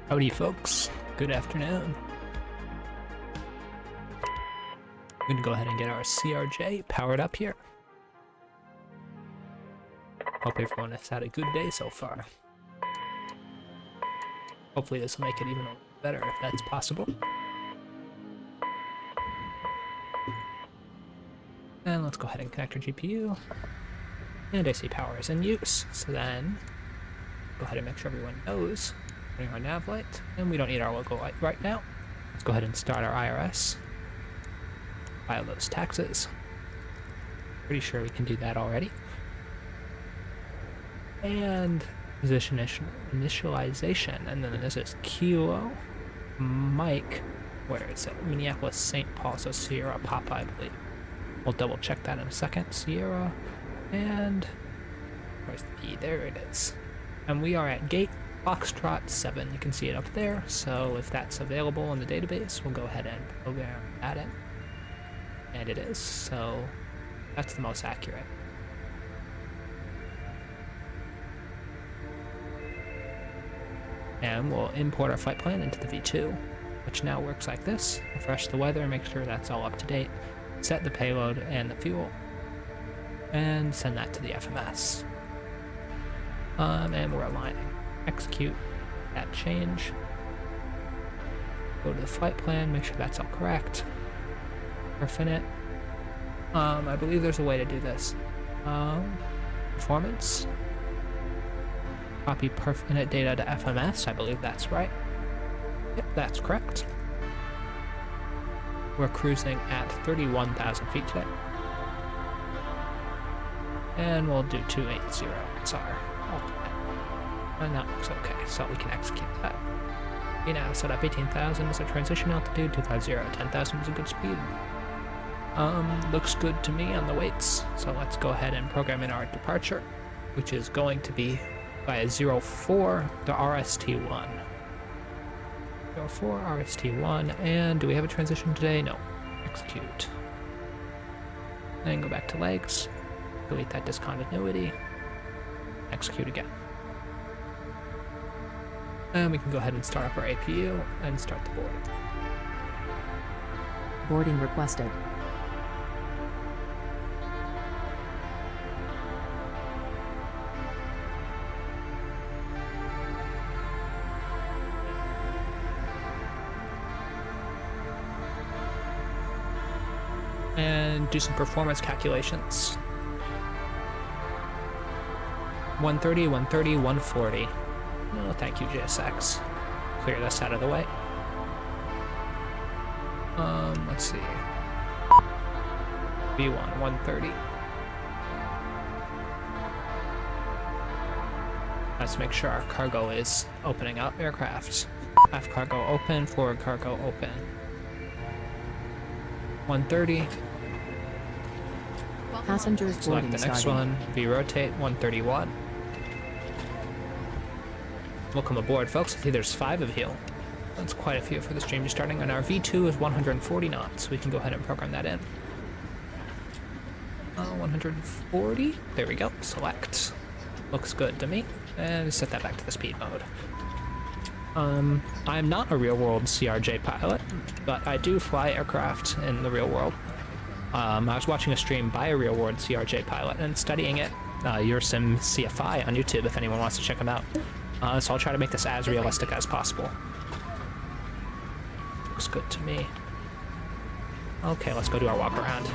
Howdy folks, good afternoon. I'm gonna go ahead and get our CRJ powered up here. Hope everyone has had a good day so far. Hopefully this will make it even better if that's possible. And let's go ahead and connect our GPU. And I see power is in use, so then go ahead and make sure everyone knows. Putting our nav light, and we don't need our logo light right now. Let's go ahead and start our IRS. File those taxes. Pretty sure we can do that already. And position initialization, and then this is Kilo Mike, where it's at Minneapolis, St. Paul, so Sierra Papa, I believe. We'll double check that in a second. Sierra, and where's the P? There it is. And we are at gate Foxtrot 7. You can see it up there, so if that's available in the database, we'll go ahead and program that in. And it is, so that's the most accurate. And we'll import our flight plan into the V2, which now works like this. Refresh the weather, make sure that's all up to date, set the payload and the fuel, and send that to the FMS. And we're aligning. Execute that change. Go to the flight plan, make sure that's all correct. Perfin it. I believe there's a way to do this. Performance. Copy perfinite data to FMS, I believe that's right. Yep, that's correct. We're cruising at 31,000 feet today. And we'll do 280 XR. And that looks okay, so we can execute that. You know, set up 18,000 as a transition altitude, 250, 10,000 is a good speed. Looks good to me on the weights, so let's go ahead and program in our departure, which is going to be via 04 to RST1. 04 RST1, and do we have a transition today? No. Execute. And go back to legs, delete that discontinuity, execute again. And we can go ahead and start up our APU and start the boarding. Boarding requested. And do some performance calculations. 130, 130, 140. No, thank you, JSX. Clear this out of the way. Let's see. V1, 130. Let's make sure our cargo is opening up aircraft. Aft cargo open, forward cargo open. 130. Passengers Select boarding the next starting. one. V-rotate, 131. Welcome aboard, folks. I see there's 5 of you. That's quite a few for the stream starting, and our V2 is 140 knots. We can go ahead and program that in. 140. There we go. Select. Looks good to me. And set that back to the speed mode. I'm not a real-world CRJ pilot, but I do fly aircraft in the real world. I was watching a stream by a real-world CRJ pilot and studying it. Ursa CFI on YouTube if anyone wants to check them out. So I'll try to make this as realistic as possible. Looks good to me. Okay, let's go do our walk around.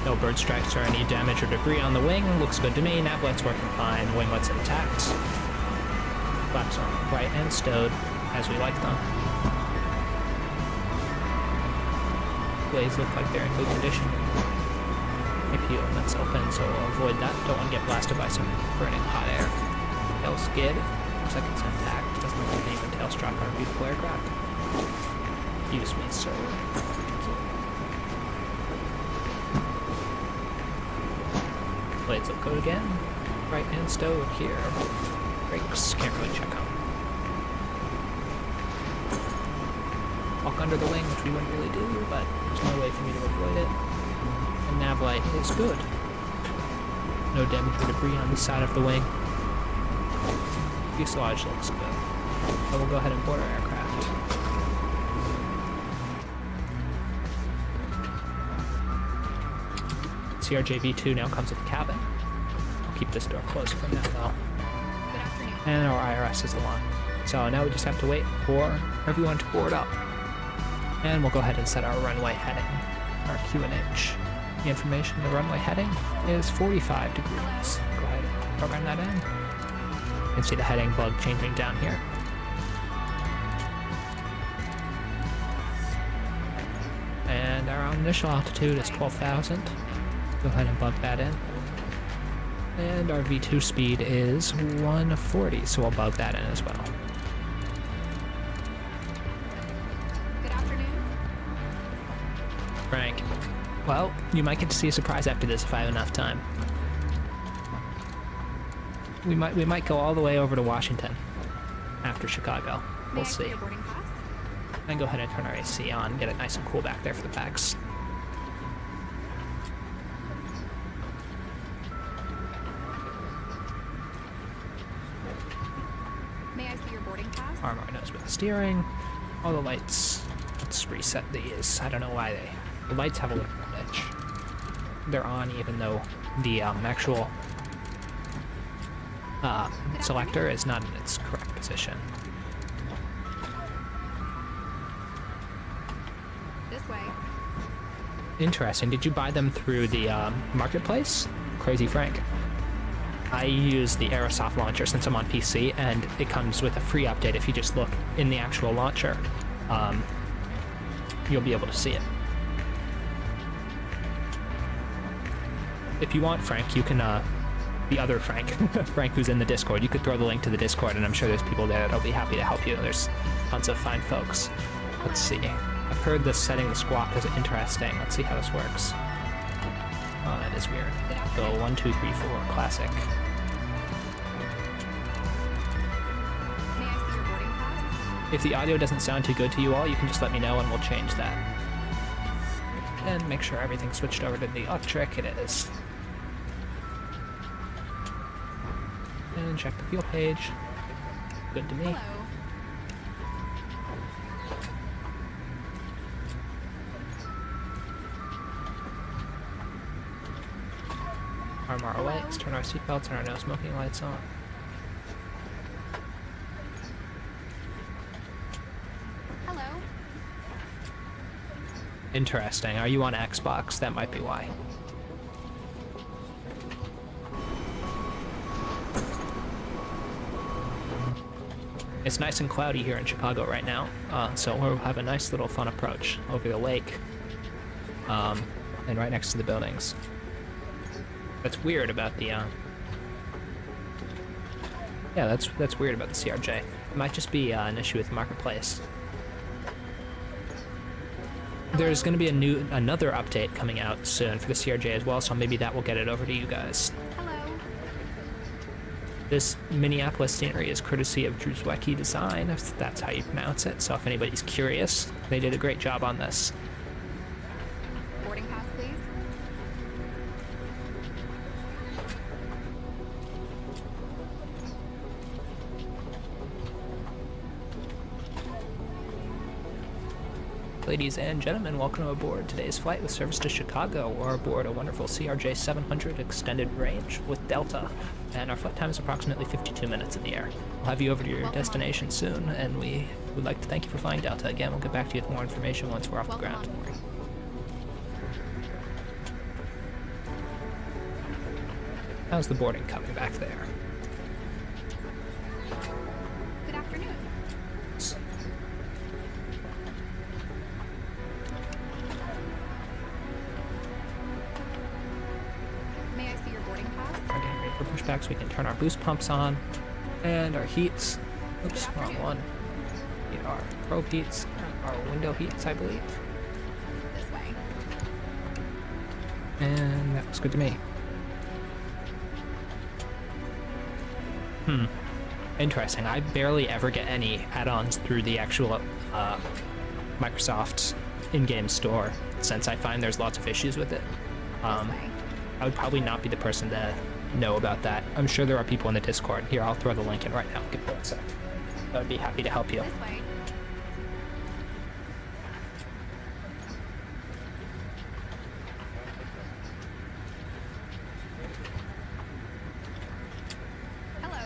No bird strikes or any damage or debris on the wing. Looks good to me. Navlight's working fine. Winglets intact. Flaps are right and stowed, as we like them. Blades look like they're in good condition. APU that's open, so we'll avoid that. Don't want to get blasted by some burning hot air. Tail skid. Looks like it's intact. Doesn't look like anything tail struck on a beautiful aircraft. Excuse me, sir. Blades look good again. right hand stowed here. Brakes, can't really check them. Walk under the wing, which we wouldn't really do, but there's no way for me to avoid it. And nav light is good. No damage or debris on the side of the wing. Fuselage looks good. So we'll go ahead and board our aircraft. CRJ-V2 now comes with the cabin. I'll keep this door closed for now though. And our IRS is aligned. So now we just have to wait for everyone to board up. And we'll go ahead and set our runway heading, our QNH. The information, the runway heading is 45 degrees. Go ahead and program that in. You can see the heading bug changing down here. And our initial altitude is 12,000. Go ahead and bug that in. And our V2 speed is 140, so we'll bug that in as well. Good afternoon. Frank. Well, you might get to see a surprise after this if I have enough time. We might go all the way over to Washington after Chicago. We'll see. Your boarding pass? And go ahead and turn our AC on, get it nice and cool back there for the packs. May I see your boarding pass? Arm our nose with the steering. All the lights. Let's reset these. I don't know why the lights have a little glitch. They're on even though the actual selector is not in its correct position. This way. Interesting. Did you buy them through the marketplace? Crazy Frank. I use the Aerosoft launcher since I'm on PC, and it comes with a free update. If you just look in the actual launcher, you'll be able to see it. If you want, Frank, you can, the other Frank, Frank who's in the Discord, you could throw the link to the Discord, and I'm sure there's people there that'll be happy to help you. There's tons of fine folks. Let's see. I've heard this setting the squawk is interesting. Let's see how this works. Oh, that is weird. So 1, 2, 3, 4, classic. May I see your boarding pass? If the audio doesn't sound too good to you all, you can just let me know and we'll change that. And make sure everything's switched over to the electric. It is. And check the fuel page. Good to me. Hello. Arm our legs, turn our seatbelts and our no smoking lights on. Hello. Interesting. Are you on Xbox? That might be why. It's nice and cloudy here in Chicago right now, so we'll have a nice little fun approach over the lake and right next to the buildings. That's weird about the, yeah, that's weird about the CRJ. It might just be an issue with the marketplace. There's going to be another update coming out soon for the CRJ as well, so maybe that will get it over to you guys. Hello. This Minneapolis scenery is courtesy of Druzwecki Design, if that's how you pronounce it, so if anybody's curious, they did a great job on this. Boarding pass, please. Ladies and gentlemen, welcome aboard today's flight with service to Chicago. We're aboard a wonderful CRJ-700 extended range with Delta, and our flight time is approximately 52 minutes in the air. We'll have you over to your destination soon, and we would like to thank you for flying Delta. Again, we'll get back to you with more information once we're off the ground. How's the boarding coming back there? Good afternoon. May I see your boarding pass? We're getting ready for pushbacks. We can turn our boost pumps on, and our heats. Oops, wrong one. Need our probe heats, our window heats, I believe. This way. And that looks good to me. Interesting. I barely ever get any add-ons through the actual Microsoft in-game store, since I find there's lots of issues with it. I would probably not be the person to know about that. I'm sure there are people in the Discord. Here, I'll throw the link in right now. Give me 1 sec. I would be happy to help you. This way. Hello.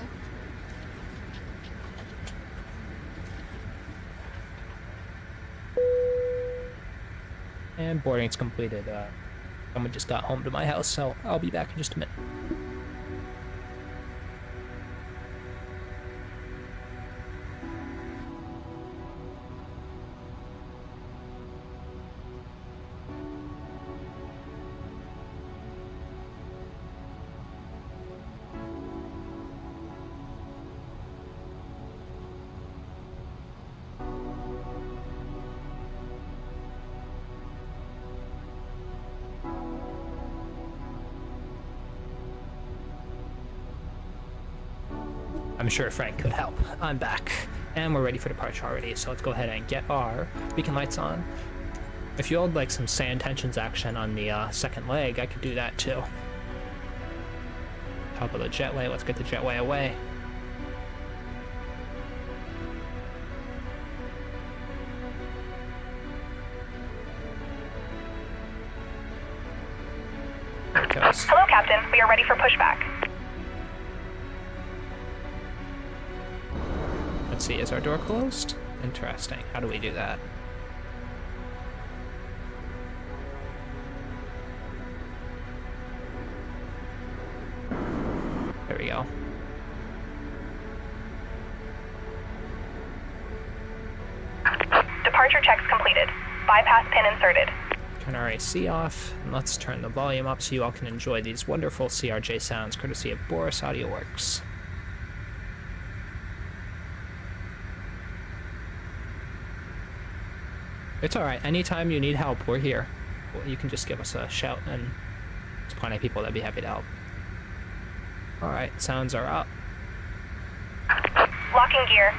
And boarding's completed. Someone just got home to my house, so I'll be back in just a minute. I'm sure Frank could help. I'm back, and we're ready for departure already, so let's go ahead and get our beacon lights on. If you would like some sand tensions action on the second leg, I could do that too. Talk about the jetway, let's get the jetway away. There it goes. Hello, Captain. We are ready for pushback. Let's see, is our door closed? Interesting. How do we do that? There we go. Departure checks completed. Bypass pin inserted. Turn our AC off, and let's turn the volume up so you all can enjoy these wonderful CRJ sounds courtesy of Boris Audio Works. It's alright, anytime you need help, we're here. Well, you can just give us a shout, and there's plenty of people that'd be happy to help. Alright, sounds are up. Locking gear.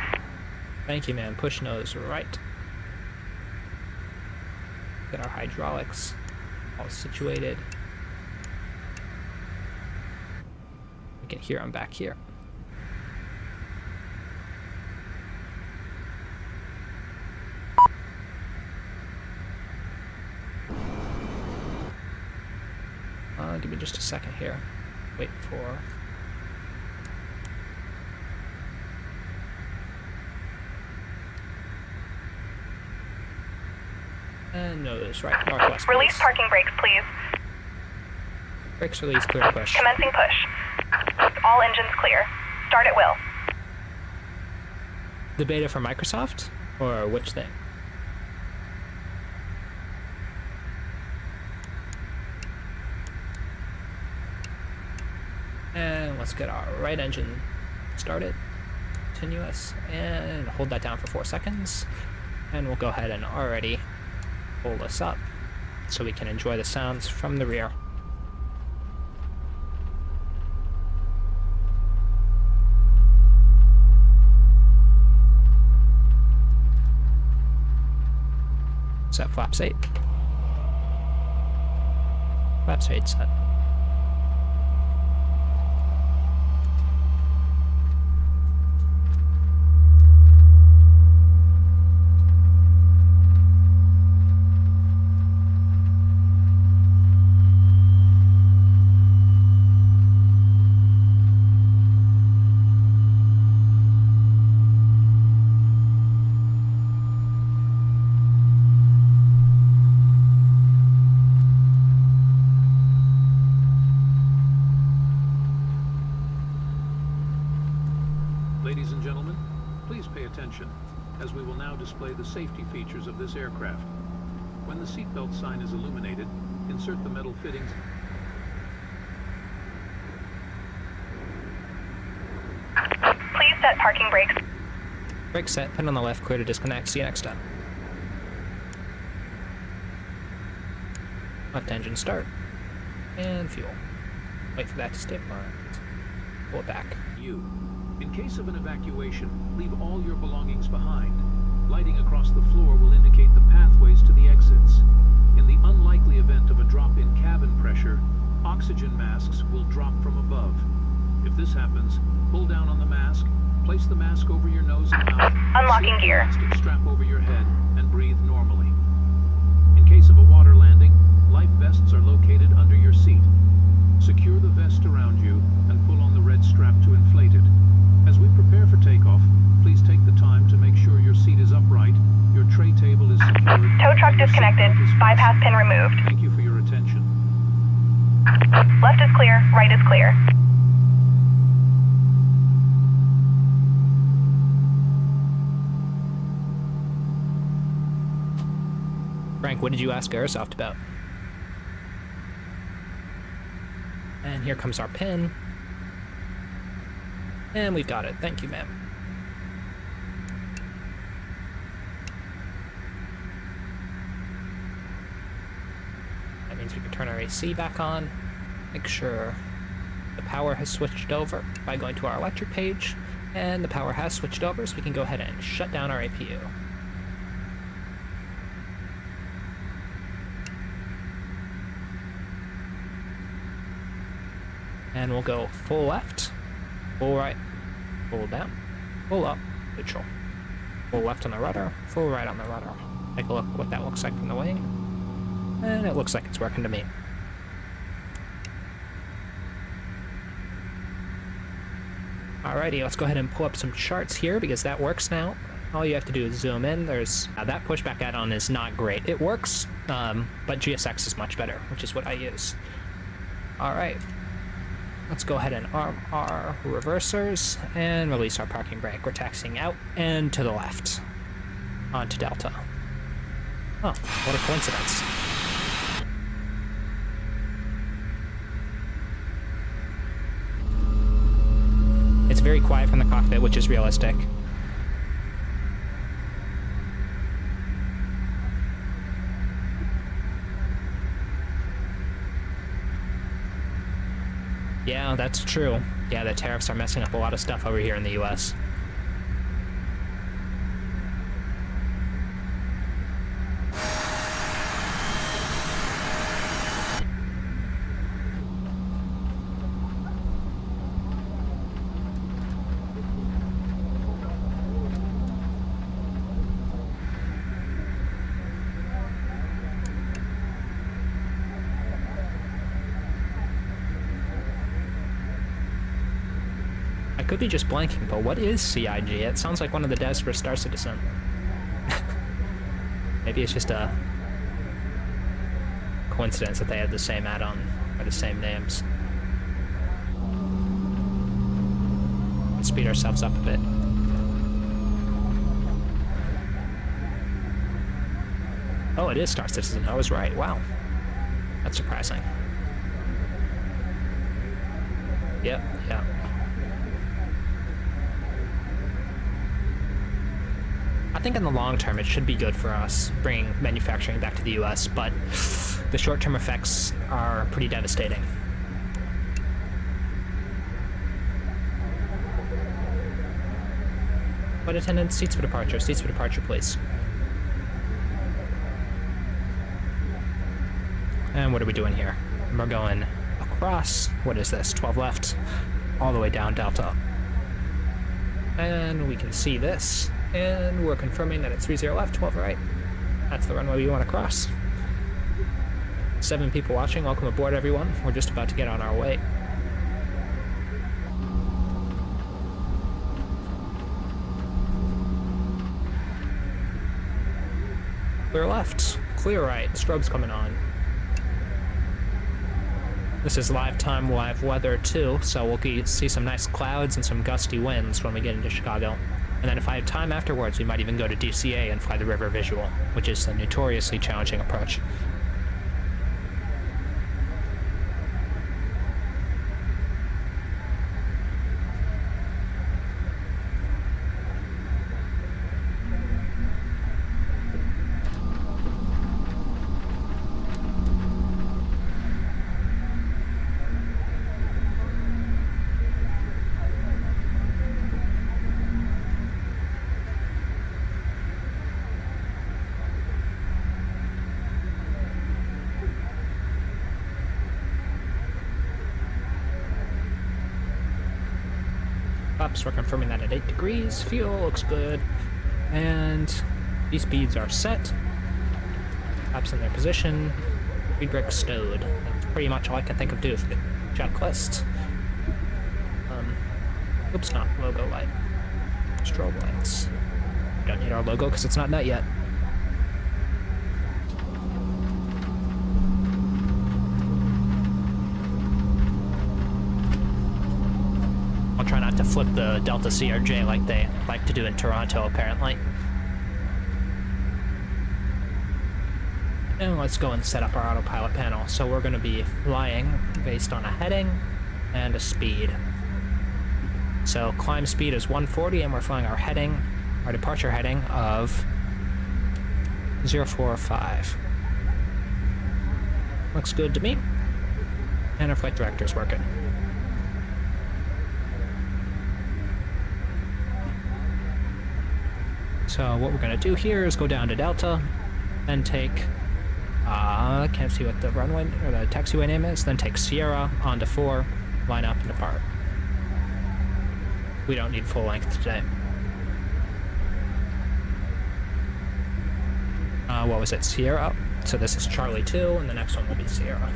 Thank you, man. Push nose right. Get our hydraulics all situated. We can hear them back here. Give me just a second here. Wait for... And nose right, northwest. Release please. parking brakes, please. Brakes release, clear to push. Commencing push. All engines clear. Start at will. The beta for Microsoft? Or which thing? And let's get our right engine started. Continuous. And hold that down for 4 seconds. And we'll go ahead and already pull this up so we can enjoy the sounds from the rear. Set flaps 8. Flaps 8 set. Ladies and gentlemen, please pay attention, as we will now display the safety features of this aircraft. When the seatbelt sign is illuminated, insert the metal fittings. Please set parking brakes. Brake set, pin on the left, clear to disconnect. See you next time. Left engine start. And fuel. Wait for that to stabilize. Pull it back. You. In case of an evacuation, leave all your belongings behind. Lighting across the floor will indicate the pathways to the exits. In the unlikely event of a drop in cabin pressure, oxygen masks will drop from above. If this happens, pull down on the mask, place the mask over your nose and mouth, Unlocking slip the gear. elastic strap over your head, and breathe normally. In case of a water landing, life vests are located under your seat. Secure the vest around you and pull on the red strap to inflate it. As we prepare for takeoff, please take the time to make sure your seat is upright, your tray table is secured. Tow truck and your disconnected. seatbelt is Bypass fastened. pin removed. Thank you for your attention. Left is clear, right is clear. Frank, what did you ask Aerosoft about? And here comes our pin. And we've got it. Thank you, ma'am. That means we can turn our AC back on. Make sure the power has switched over by going to our electric page. And the power has switched over, so we can go ahead and shut down our APU. And we'll go full left, full right, full down, full up, neutral. Full left on the rudder, full right on the rudder. Take a look at what that looks like from the wing. And it looks like it's working to me. Alrighty, let's go ahead and pull up some charts here because that works now. All you have to do is zoom in. There's that pushback add-on is not great. It works, but GSX is much better, which is what I use. Alright. Let's go ahead and arm our reversers and release our parking brake. We're taxiing out and to the left onto Delta. Oh, what a coincidence. It's very quiet from the cockpit, which is realistic. Yeah, that's true. Yeah, the tariffs are messing up a lot of stuff over here in the US. Could be just blanking, but what is CIG? It sounds like one of the devs for Star Citizen. Maybe it's just a coincidence that they had the same add-on, or the same names. Let's speed ourselves up a bit. Oh, it is Star Citizen. I was right. Wow. That's surprising. Yep, yeah. I think in the long term it should be good for us, bringing manufacturing back to the US, but the short-term effects are pretty devastating. Flight attendants, seats for departure, please. And what are we doing here? We're going across, what is this, 12 left, all the way down Delta. And we can see this. And we're confirming that it's 30 left, 12 right. That's the runway we want to cross. 7 people watching. Welcome aboard, everyone. We're just about to get on our way. Clear left, clear right. Strobe's coming on. This is live time, live weather too, so we'll see some nice clouds and some gusty winds when we get into Chicago. And then if I have time afterwards, we might even go to DCA and fly the river visual, which is a notoriously challenging approach. flaps. We're confirming that at 8 degrees. Fuel looks good. And these speeds are set. Flaps in their position. Speed brake stowed. That's pretty much all I can think of doing for the checklist. Oops, not logo light. Strobe lights. We don't need our logo because it's not nut yet. I'll try not to flip the Delta CRJ like they like to do in Toronto, apparently. And let's go and set up our autopilot panel. So we're going to be flying based on a heading and a speed. So climb speed is 140, and we're flying our heading, our departure heading of 045. Looks good to me. And our flight director's working. So what we're going to do here is go down to Delta, then take, I can't see what the runway or the taxiway name is, then take Sierra onto 4, line up and depart. We don't need full length today. What was it? Sierra. So this is Charlie 2, and the next one will be Sierra.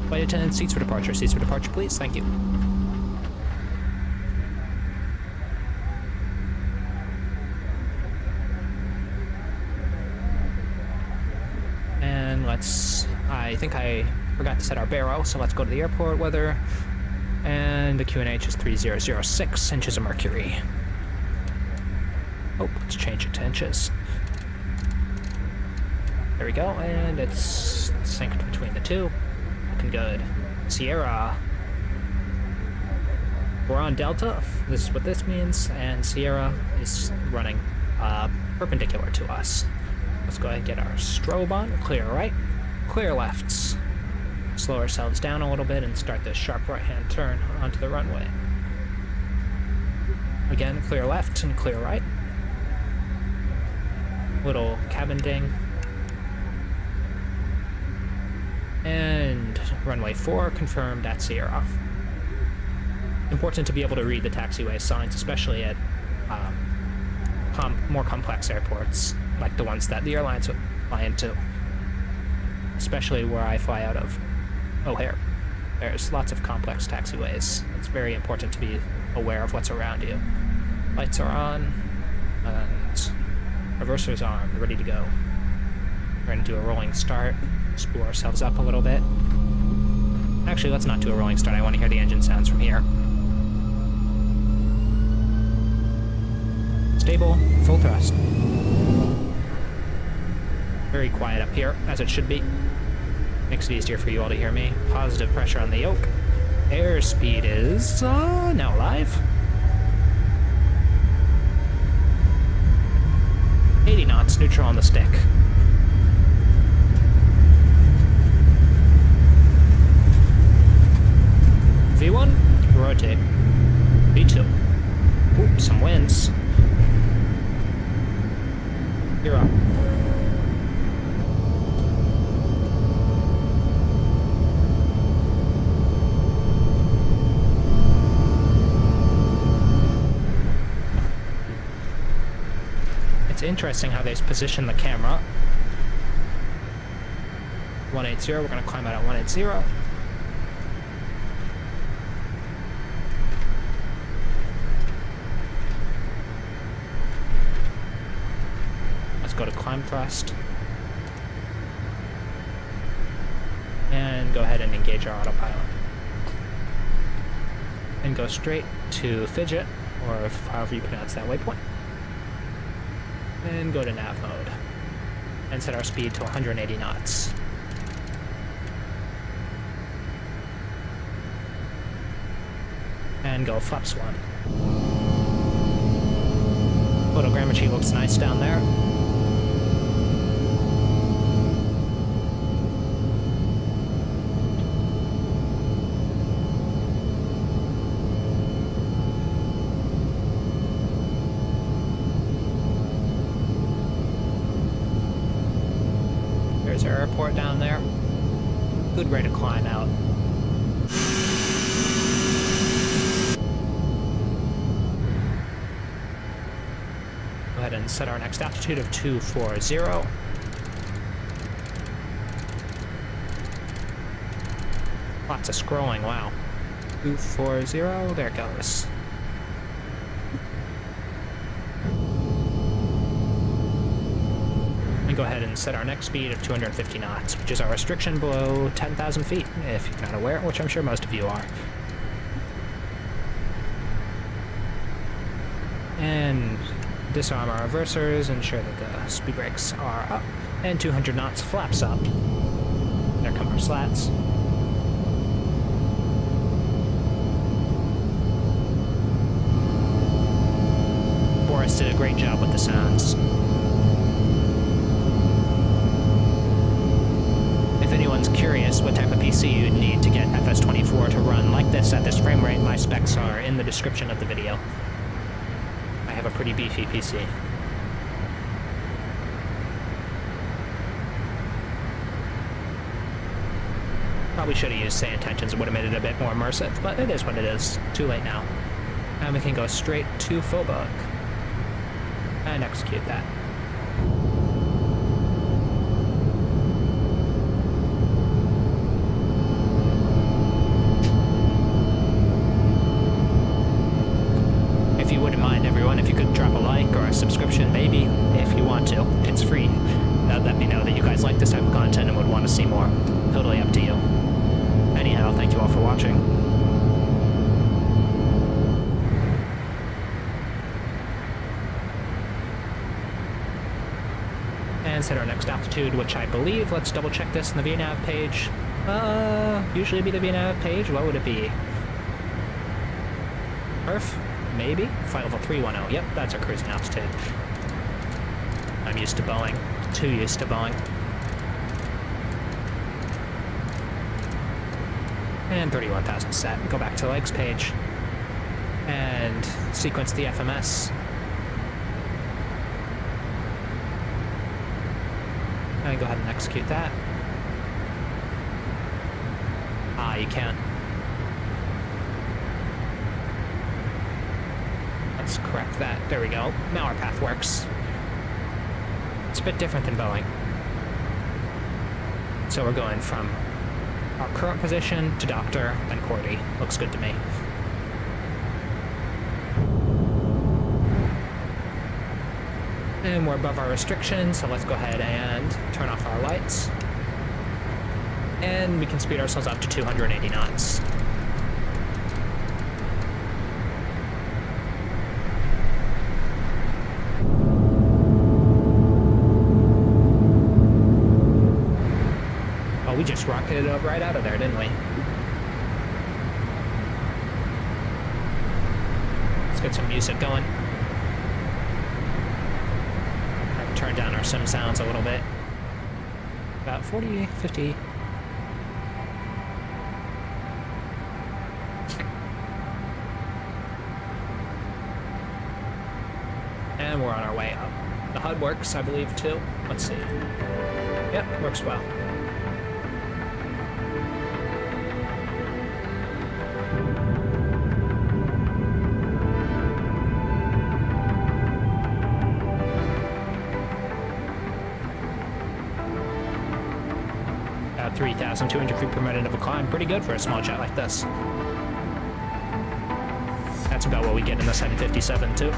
Flight attendant, seats for departure. Seats for departure, please. Thank you. And I think I forgot to set our barrel, so let's go to the airport weather. And the QNH is 3006 inches of mercury. Oh, let's change it to inches. There we go, and it's synced between the two. Looking good. Sierra. We're on Delta. This is what this means, and Sierra is running perpendicular to us. Let's go ahead and get our strobe on. Clear right, clear lefts. Slow ourselves down a little bit and start this sharp right-hand turn onto the runway. Again, clear left and clear right. Little cabin ding. And runway 4 confirmed at Sierra. Important to be able to read the taxiway signs, especially at more complex airports, like the ones that the airlines would fly into. Especially where I fly out of O'Hare. There's lots of complex taxiways. It's very important to be aware of what's around you. Lights are on, and reverser's on, ready to go. We're going to do a rolling start, spool ourselves up a little bit. Actually, let's not do a rolling start. I want to hear the engine sounds from here. Stable, full thrust. Very quiet up here, as it should be. Makes it easier for you all to hear me. Positive pressure on the yoke. Airspeed is now live. 80 knots, neutral on the stick. V1, rotate. V2. Ooh, some winds. You're up. It's interesting how they position the camera. 180, we're going to climb out at 180. Let's go to climb thrust. And go ahead and engage our autopilot. And go straight to fidget, or however you pronounce that waypoint. And go to nav mode. And set our speed to 180 knots. And go flaps 1. Photogrammetry looks nice down there. There's our airport down there. Good way to climb out. Go ahead and set our next altitude of 240. Lots of scrolling, wow. 240, there it goes. And go ahead and set our next speed of 250 knots, which is our restriction below 10,000 feet, if you're not aware, which I'm sure most of you are. And disarm our reversers, ensure that the speed brakes are up, and 200 knots, flaps up. There come our slats. Boris did a great job with the sounds. If anyone's curious what type of PC you'd need to get FS24 to run like this at this frame rate, my specs are in the description of the video. I have a pretty beefy PC. Probably should have used Say Intentions, it would have made it a bit more immersive, but it is what it is. Too late now. And we can go straight to Phobos and execute that. If you wouldn't mind, everyone, if you could drop a like or a subscription, maybe, if you want to. It's free. That would let me know that you guys like this type of content and would want to see more. Totally up to you. Anyhow, thank you all for watching. And set our next altitude, which I believe, let's double check this in the VNav page. Usually be the VNav page. What would it be? Perf? Maybe? Flight level 310. Yep, that's our cruising altitude. I'm used to Boeing. Too used to Boeing. And 31,000 set. Go back to the legs page. And sequence the FMS. And go ahead and execute that. Ah, you can't. Let's correct that. There we go. Now our path works. It's a bit different than Boeing. So we're going from our current position to Doctor, then KORD. Looks good to me. And we're above our restriction, so let's go ahead and turn off our lights. And we can speed ourselves up to 280 knots. We just rocketed up right out of there, didn't we? Let's get some music going. I've turned down our sim sounds a little bit. About 40, 50. And we're on our way up. The HUD works, I believe, too. Let's see. Yep, works well. About 3,200 feet per minute of a climb. Pretty good for a small jet like this. That's about what we get in the 757 too.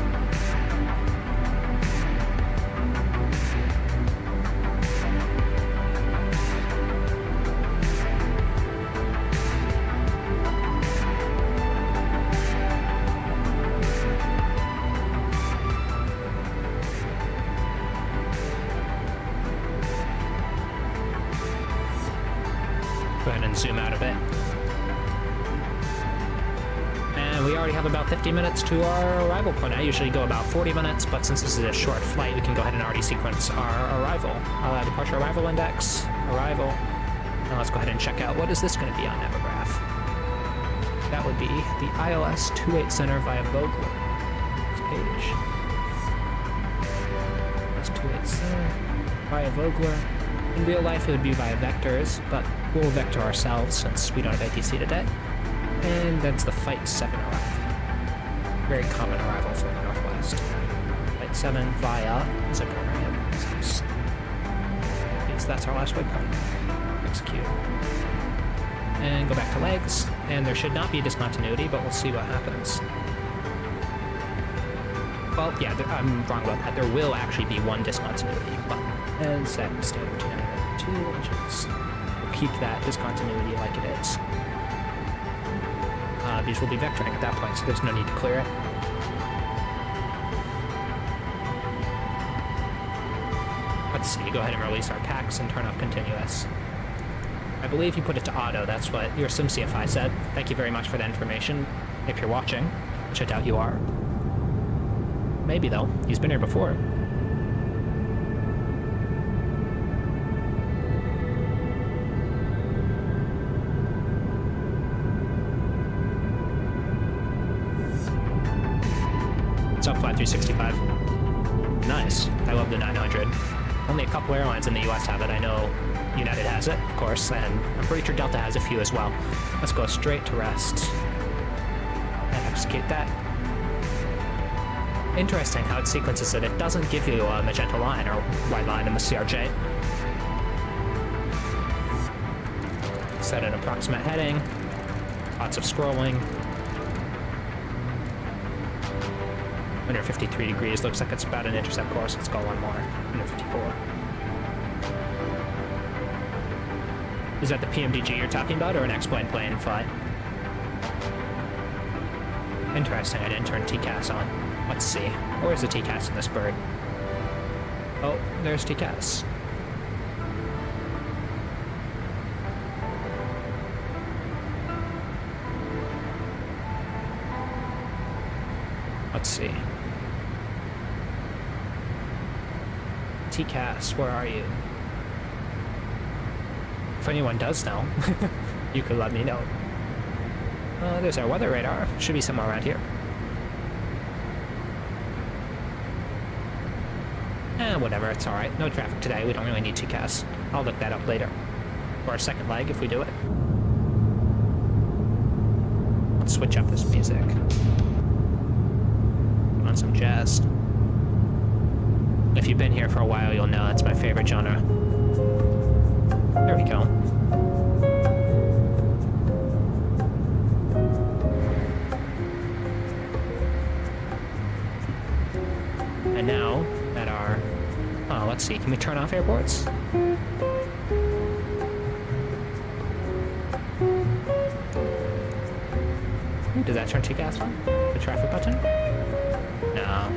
Go ahead and zoom out a bit. And we already have about 50 minutes to our arrival point. I usually go about 40 minutes, but since this is a short flight, we can go ahead and already sequence our arrival. Departure arrival index, arrival. Now let's go ahead and check out what is this going to be on Navigraph. That would be the ILS 28 Center via Vogler. Next page. ILS 28 Center via Vogler. In real life, it would be via vectors, but we'll vector ourselves since we don't have ATC today. And that's the Flight 7 arrival. Very common arrival for the Northwest. Flight 487 via zipper. Yep, so that's our last waypoint. Execute. And go back to legs, and there should not be a discontinuity, but we'll see what happens. Well, yeah, I'm wrong about that. There will actually be one discontinuity, but and set standard 2 engines. We'll keep that discontinuity like it is. These will be vectoring at that point, so there's no need to clear it. Let's see, go ahead and release our packs and turn off continuous. I believe you put it to auto, that's what your SimCFI said. Thank you very much for that information, if you're watching, which I doubt you are. Maybe though, he's been here before. What's up, Flight 365? Nice, I love the 900. Only a couple airlines in the US have it. I know United has it, of course, and I'm pretty sure Delta has a few as well. Let's go straight to rest and execute that. Interesting how it sequences it. It doesn't give you a magenta line or white line in the CRJ. Set an approximate heading. Lots of scrolling. 153 degrees. Looks like it's about an intercept course. Let's go one more. 154. Is that the PMDG you're talking about, or an X-plane plane flight? Interesting. I didn't turn TCAS on. Let's see. Where's the TCAS in this bird? Oh, there's TCAS. Let's see. TCAS, where are you? If anyone does know, you could let me know. There's our weather radar. Should be somewhere around here. Whatever, it's alright. No traffic today. We don't really need TCAS. I'll look that up later. Or a second leg if we do it. Let's switch up this music. On some jazz. If you've been here for a while, you'll know it's my favorite genre. There we go. And now, at our... Oh, let's see. Can we turn off airports? Does that turn TCAS on? The traffic button? No.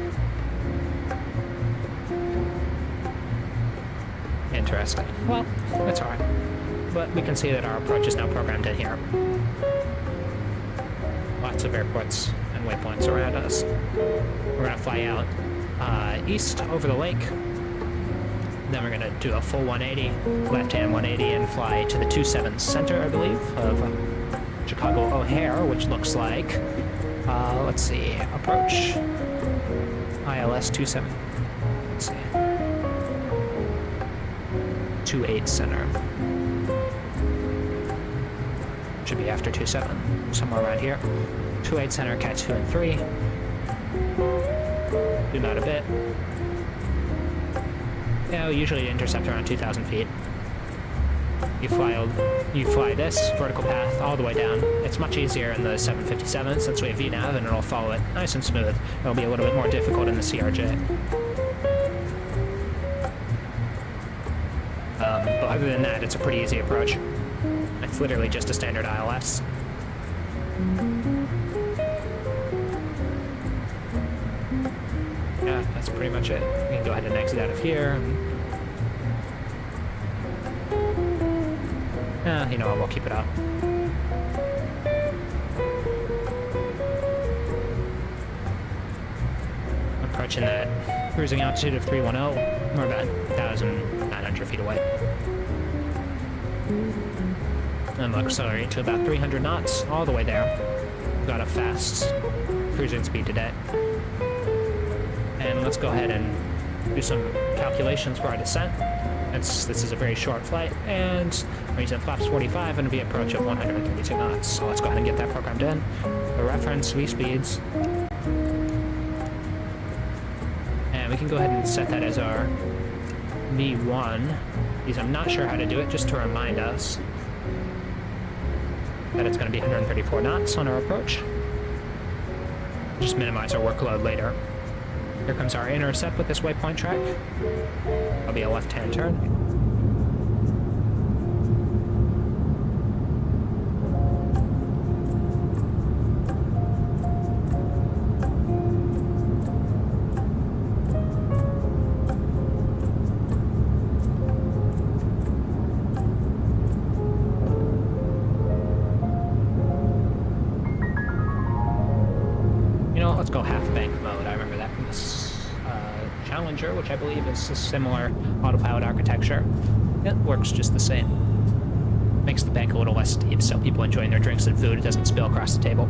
Interesting. Well, that's alright. But we can see that our approach is now programmed in here. Lots of airports and waypoints around us. We're going to fly out east over the lake. Then we're going to do a full 180, left-hand 180, and fly to the 27 center, I believe, of Chicago O'Hare, which looks like, let's see, approach, ILS 27, let's see, 28 center. Should be after 27, somewhere around here. 28 center, catch 2 and 3. Zoom out a bit. Yeah, we usually intercept around 2,000 feet. You fly this vertical path all the way down. It's much easier in the 757 since we have VNAV, and it'll follow it nice and smooth. It'll be a little bit more difficult in the CRJ. But other than that, it's a pretty easy approach. It's literally just a standard ILS. Yeah, that's pretty much it. We can go ahead and exit out of here. You know what, we'll keep it up. Approaching that cruising altitude of 310. We're about 1,900 feet away. And we'll accelerate to about 300 knots, all the way there. We've got a fast cruising speed today. And let's go ahead and do some calculations for our descent. This is a very short flight, and we're using flaps 45 and a V approach of 132 knots. So let's go ahead and get that programmed in. The reference V speeds. And we can go ahead and set that as our V1. Because I'm not sure how to do it, just to remind us that it's going to be 134 knots on our approach. Just minimize our workload later. Here comes our intercept with this waypoint track. That'll be a left-hand turn. Let's go half bank mode. I remember that from this Challenger, which I believe is a similar autopilot architecture. It works just the same. Makes the bank a little less steep so people enjoying their drinks and food, it doesn't spill across the table.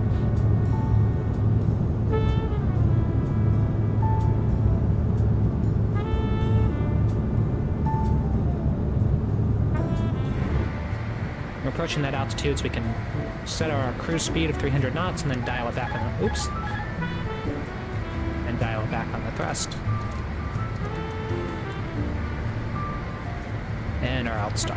We're approaching that altitude, so we can set our cruise speed of 300 knots and then dial it back on the... Oops. And dial it back on the thrust. And our alt star.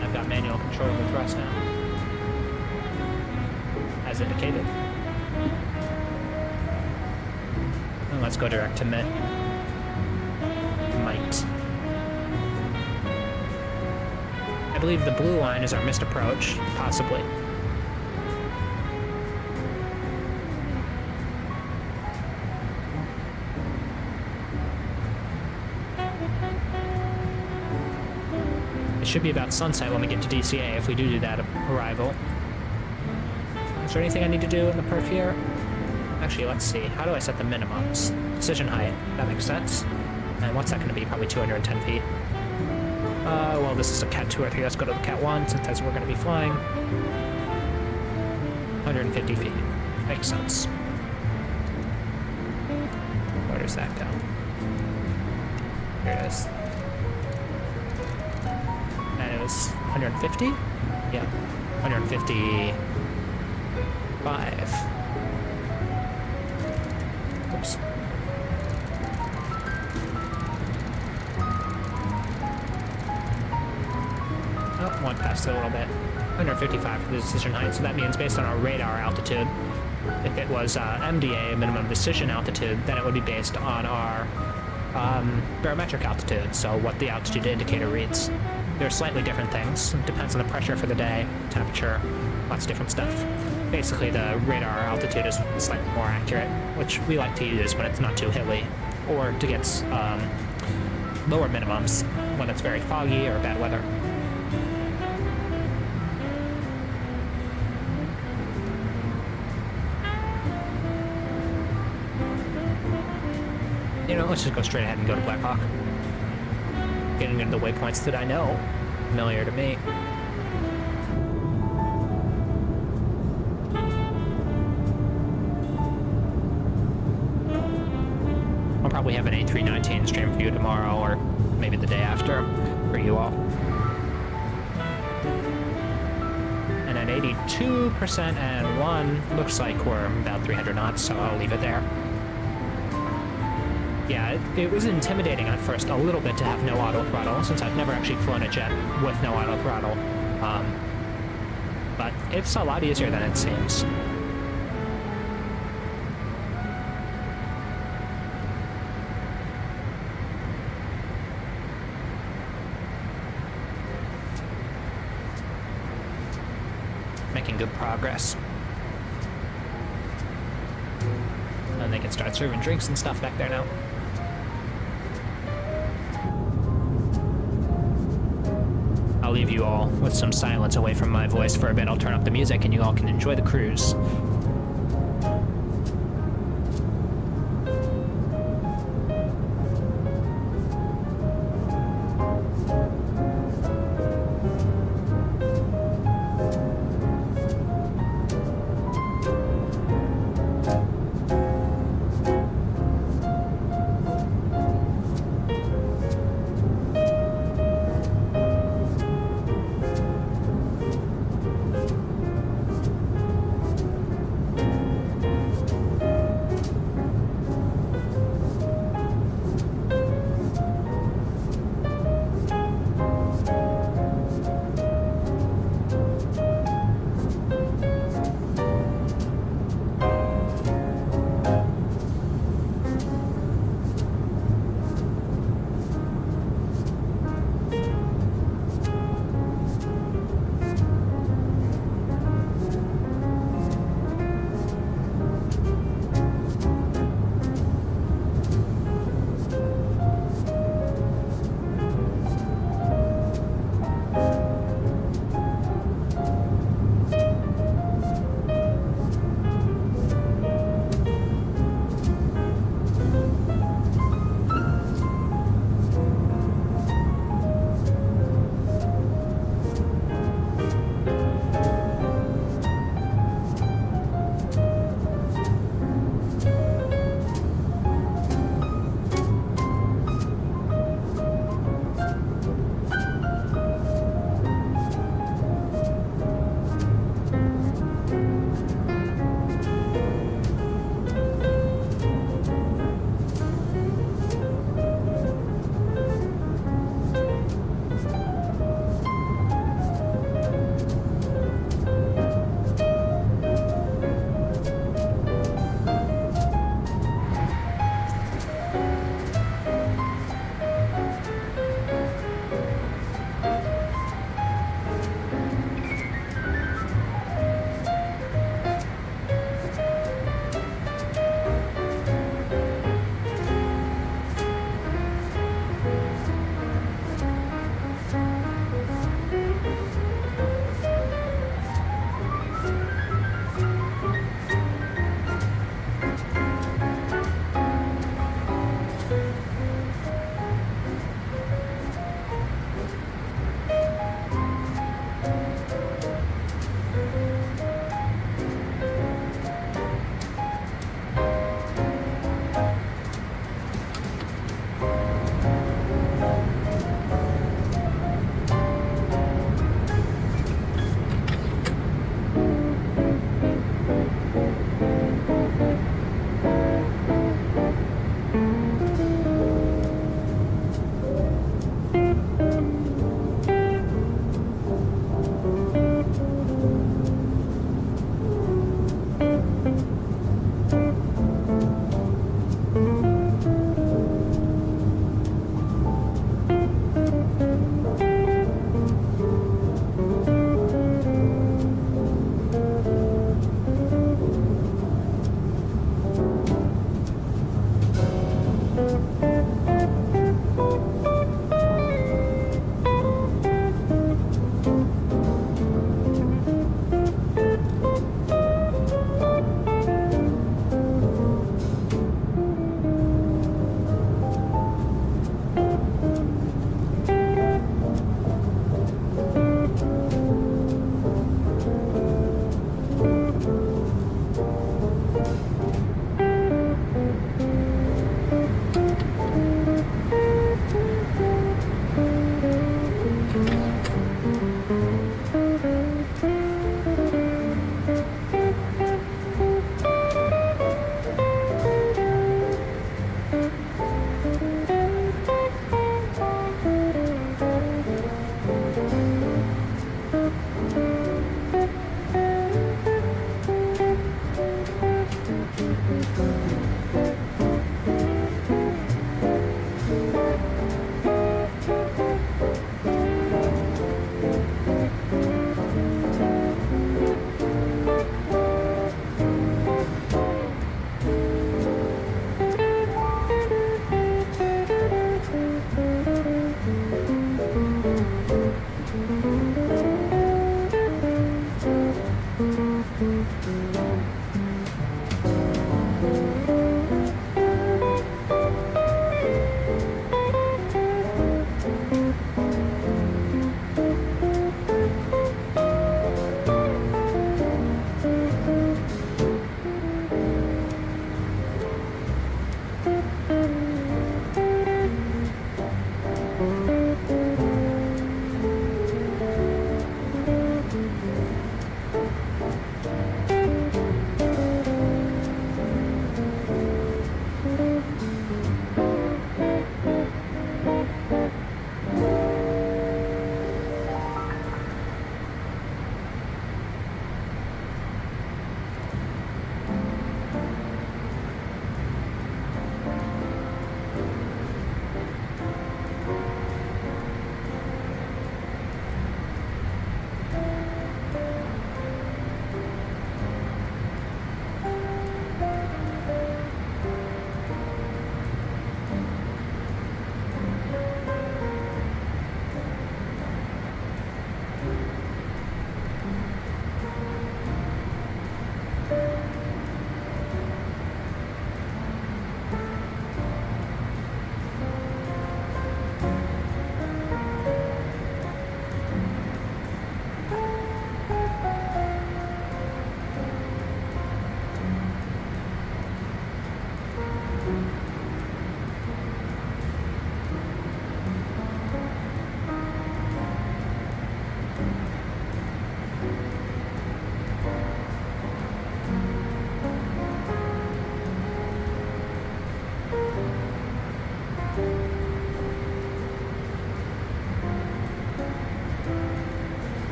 I've got manual control of the thrust now, as indicated. And let's go direct to might. I believe the blue line is our missed approach, possibly. It should be about sunset when we get to DCA if we do that arrival. Is there anything I need to do in the perf here? Actually, let's see. How do I set the minimums? Decision height. That makes sense. And what's that going to be? Probably 210 feet. Well, this is a Cat 2 or 3. Let's go to the Cat 1 since that's where we're going to be flying. 150 feet. Makes sense. Where does that go? Here it is. And it was 150? Yeah. 155. Oops. Oh, one passed a little bit. 155 for the decision height, so that means based on our radar altitude, if it was MDA, minimum decision altitude, then it would be based on our barometric altitude, so what the altitude indicator reads. They're slightly different things. It depends on the pressure for the day, temperature, lots of different stuff. Basically, the radar altitude is slightly more accurate, which we like to use when it's not too hilly, or to get lower minimums when it's very foggy or bad weather. You know, let's just go straight ahead and go to Black Hawk. Getting into the waypoints that I know, familiar to me. I'll probably have an A319 stream for you tomorrow, or maybe the day after, for you all. And at 82% and 1, looks like we're about 300 knots, so I'll leave it there. Yeah, it was intimidating at first a little bit to have no auto throttle, since I've never actually flown a jet with no auto throttle. But it's a lot easier than it seems. Making good progress. And they can start serving drinks and stuff back there now. I'll leave you all with some silence away from my voice for a bit. I'll turn up the music and you all can enjoy the cruise.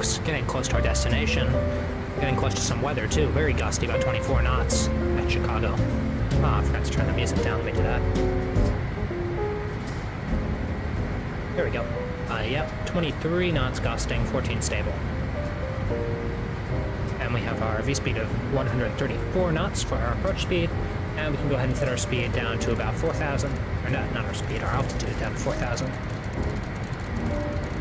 works. Getting close to our destination. Getting close to some weather too. Very gusty, about 24 knots at Chicago. Ah, I forgot to turn the music down. Let me do that. There we go. Yep, 23 knots gusting, 14 stable. And we have our V-speed of 134 knots for our approach speed. And we can go ahead and set our speed down to about 4,000. Or not our speed, our altitude down to 4,000.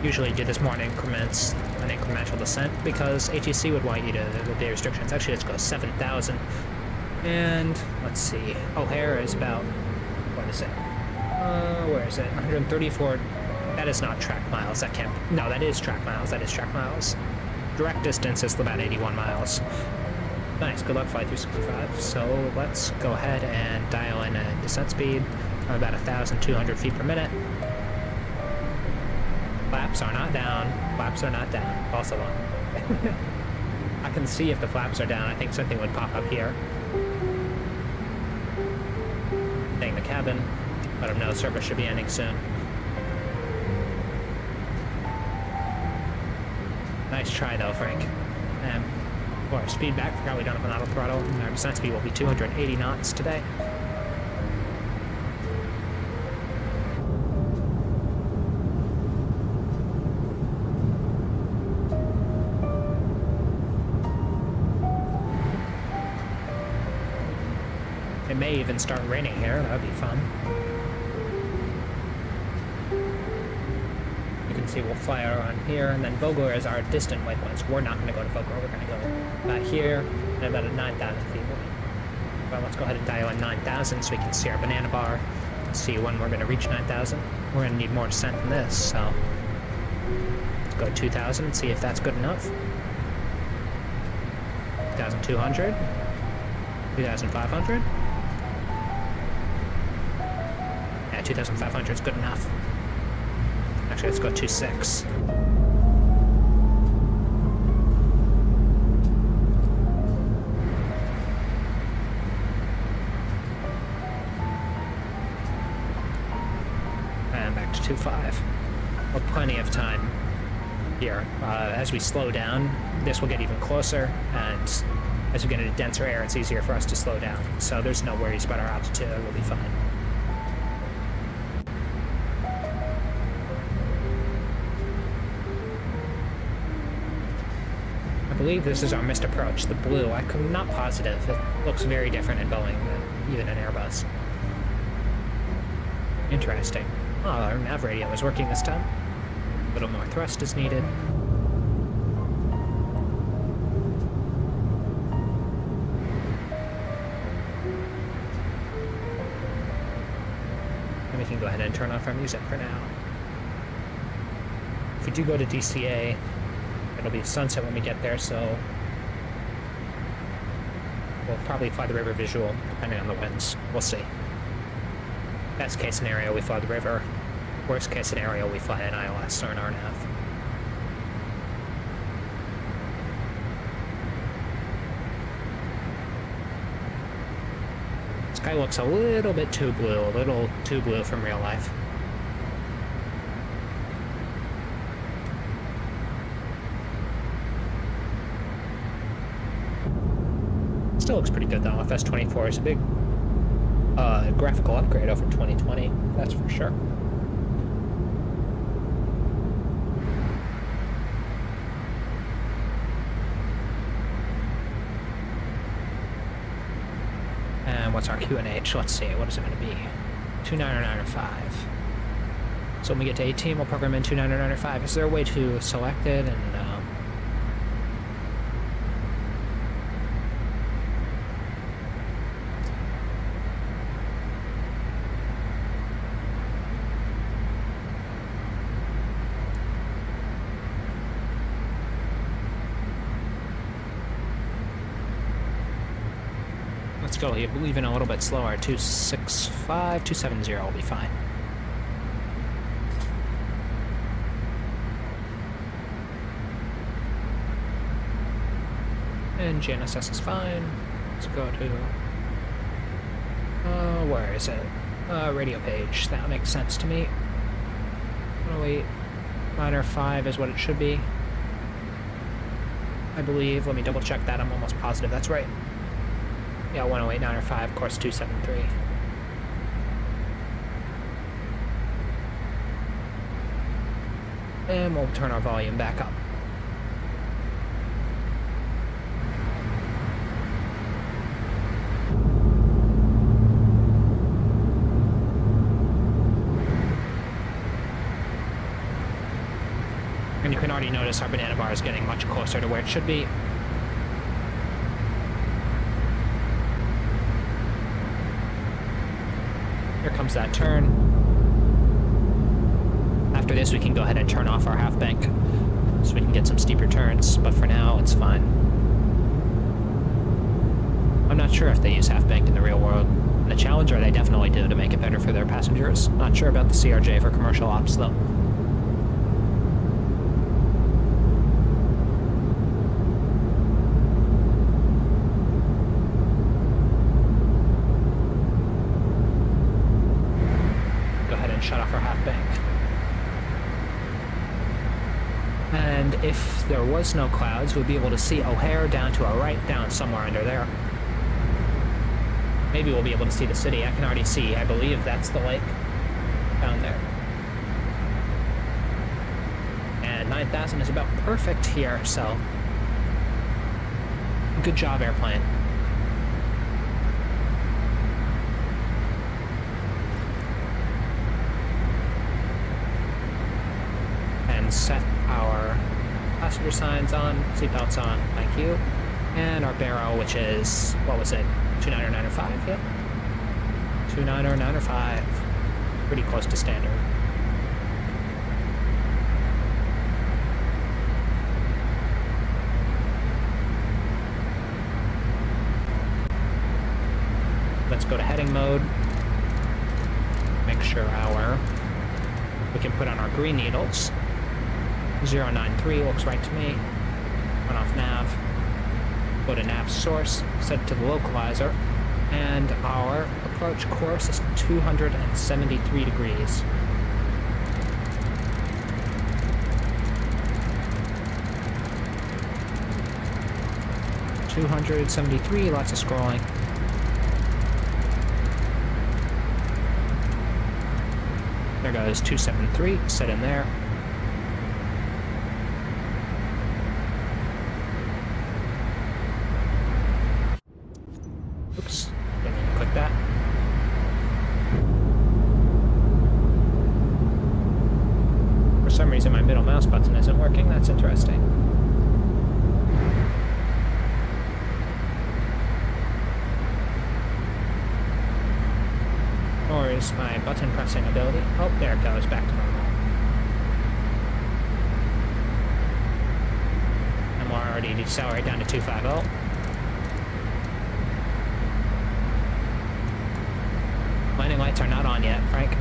Usually do this more in increments, an incremental descent, because ATC would want you to, with the restrictions, actually let's go 7,000. And, let's see, O'Hare is about, what is it? Where is it? 134, that is not track miles, that can't, no, that is track miles, that is track miles. Direct distance is about 81 miles. Nice, good luck, Flight 365. So let's go ahead and dial in a descent speed of about 1,200 feet per minute. Flaps are not down. Flaps are not down. False alarm. I can see if the flaps are down. I think something would pop up here. Dang the cabin. Let them know service should be ending soon. Nice try though, Frank. For our speed back, forgot we don't have an auto throttle. And our descent speed will be 280 knots today. It may even start raining here, that would be fun. You can see we'll fly around here, and then Vogler is our distant waypoints. We're not going to go to Vogler, we're going to go about here, and about at 9,000 feet. Well, let's go ahead and dial in 9,000 so we can see our banana bar, see when we're going to reach 9,000. We're going to need more descent than this, so let's go 2,000 and see if that's good enough. 2,200, 2,500. 2,500 is good enough. Actually, let's go 2.6. And back to 2.5. Well, plenty of time here. As we slow down, this will get even closer, and as we get into denser air, it's easier for us to slow down. So there's no worries about our altitude. We'll be fine. I believe this is our missed approach, the blue. I'm not positive. It looks very different in Boeing than even in Airbus. Interesting. Oh, our nav radio is working this time. A little more thrust is needed. And we can go ahead and turn off our music for now. If we do go to DCA, it'll be sunset when we get there, so we'll probably fly the river visual, depending on the winds. We'll see. Best case scenario, we fly the river. Worst case scenario, we fly an ILS or an RNAV. Sky looks a little bit too blue, a little too blue from real life. Still looks pretty good though. FS24 is a big graphical upgrade over 2020, that's for sure. And what's our QNH? Let's see, what is it going to be? 29905. So when we get to 18, we'll program in 29905. Is there a way to select it and let's go, you believe in a little bit slower. 265, 270 will be fine. And GNSS is fine. Let's go to... where is it? Radio page. That makes sense to me. Oh wait. Minor 5 is what it should be. I believe. Let me double check that. I'm almost positive that's right. Yeah, 108.905, course 273. And we'll turn our volume back up. And you can already notice our banana bar is getting much closer to where it should be. Here comes that turn. After this, we can go ahead and turn off our half bank so we can get some steeper turns, but for now, it's fine. I'm not sure if they use half bank in the real world. In the Challenger, they definitely do to make it better for their passengers. Not sure about the CRJ for commercial ops, though. Shut off our half bank. And if there was no clouds, we'd be able to see O'Hare down to our right, down somewhere under there. Maybe we'll be able to see the city. I can already see, I believe that's the lake down there. And 9,000 is about perfect here, so good job, airplane. Set our passenger signs on, seatbelts on, thank you, and our barrow, which is, what was it, 29095, yep, 29095, pretty close to standard. Let's go to heading mode, make sure we can put on our green needles. 093 looks right to me. Run off nav. Go to nav source, set it to the localizer, and our approach course is 273 degrees. .273, lots of scrolling. There goes 273, set in there. Oops, didn't even click that. For some reason my middle mouse button isn't working, that's interesting. Or is my button pressing ability? Oh, there it goes, back to normal. And we'll already decelerate down to 250. Landing lights are not on yet, Frank.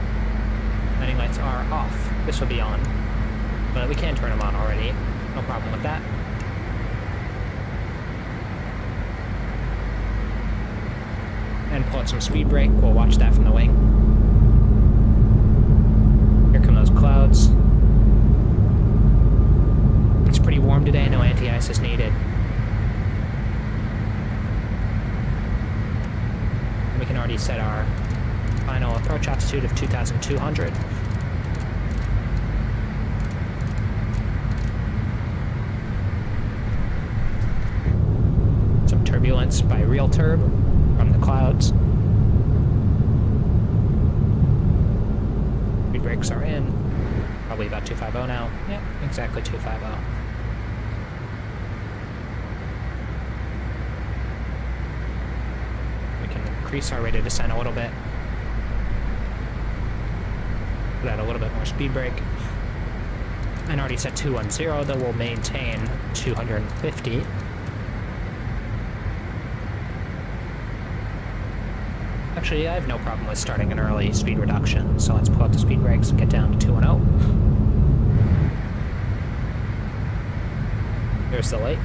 Landing lights are off. This will be on. But we can turn them on already. No problem with that. And pull out some speed brake. We'll watch that from the wing. Here come those clouds. It's pretty warm today. No anti-ice is needed. And we can already set our final approach altitude of 2,200. Some turbulence by RealTurb from the clouds. Speed brakes are in. Probably about 250 now. Yep, exactly 250. We can increase our rate of descent a little bit. Put out a little bit more speed brake. And already set 210, though we'll maintain 250. Actually, I have no problem with starting an early speed reduction, so let's pull out the speed brakes and get down to 210. There's the lake.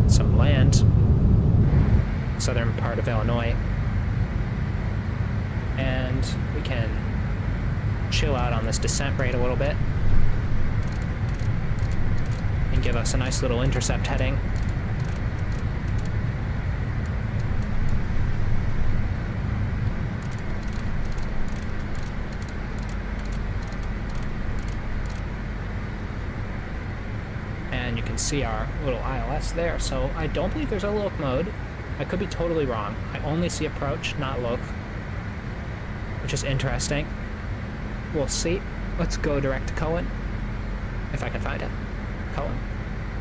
Some land. Southern part of Illinois. And we can chill out on this descent rate a little bit and give us a nice little intercept heading. And you can see our little ILS there, so I don't believe there's a loc mode. I could be totally wrong. I only see approach, not loc, which is interesting. We'll see. Let's go direct to Cohen, if I can find it. Cohen,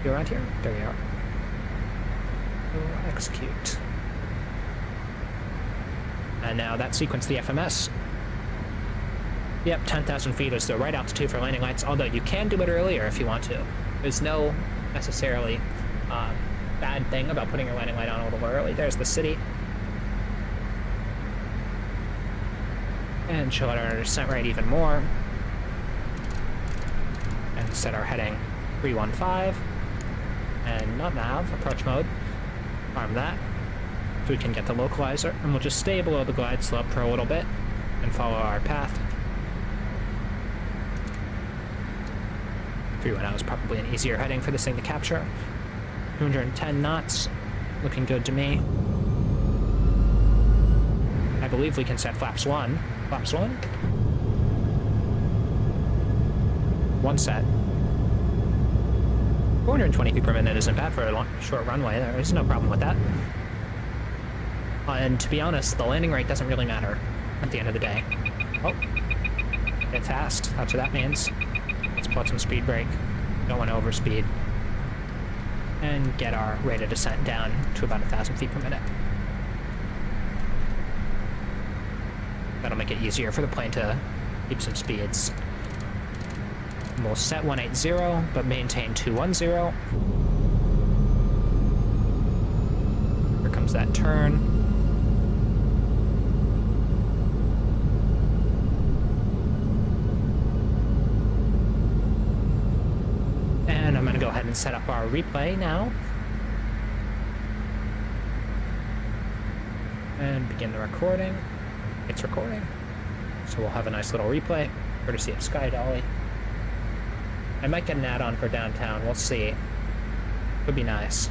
you around here? There we are. We'll execute. And now that sequence, the FMS. Yep, 10,000 feet is the right altitude for landing lights, although you can do it earlier if you want to. There's no necessarily bad thing about putting your landing light on a little early. There's the city. And chill out our descent rate even more. And set our heading 315. And not nav, approach mode. Arm that. So we can get the localizer. And we'll just stay below the glide slope for a little bit and follow our path. 310 is probably an easier heading for this thing to capture. 210 knots, looking good to me. I believe we can set flaps 1. Flaps 1? One set. 420 feet per minute isn't bad for a long, short runway. There's no problem with that. And to be honest, the landing rate doesn't really matter at the end of the day. Oh, get fast. That's what that means. Let's put some speed brake. Don't want to overspeed. And get our rate of descent down to about 1,000 feet per minute. That'll make it easier for the plane to keep some speeds. And we'll set 180, but maintain 210. Here comes that turn. And I'm going to go ahead and set up our replay now. And begin the recording. It's recording. So we'll have a nice little replay, courtesy of Sky Dolly. I might get an add-on for downtown, we'll see. Could be nice.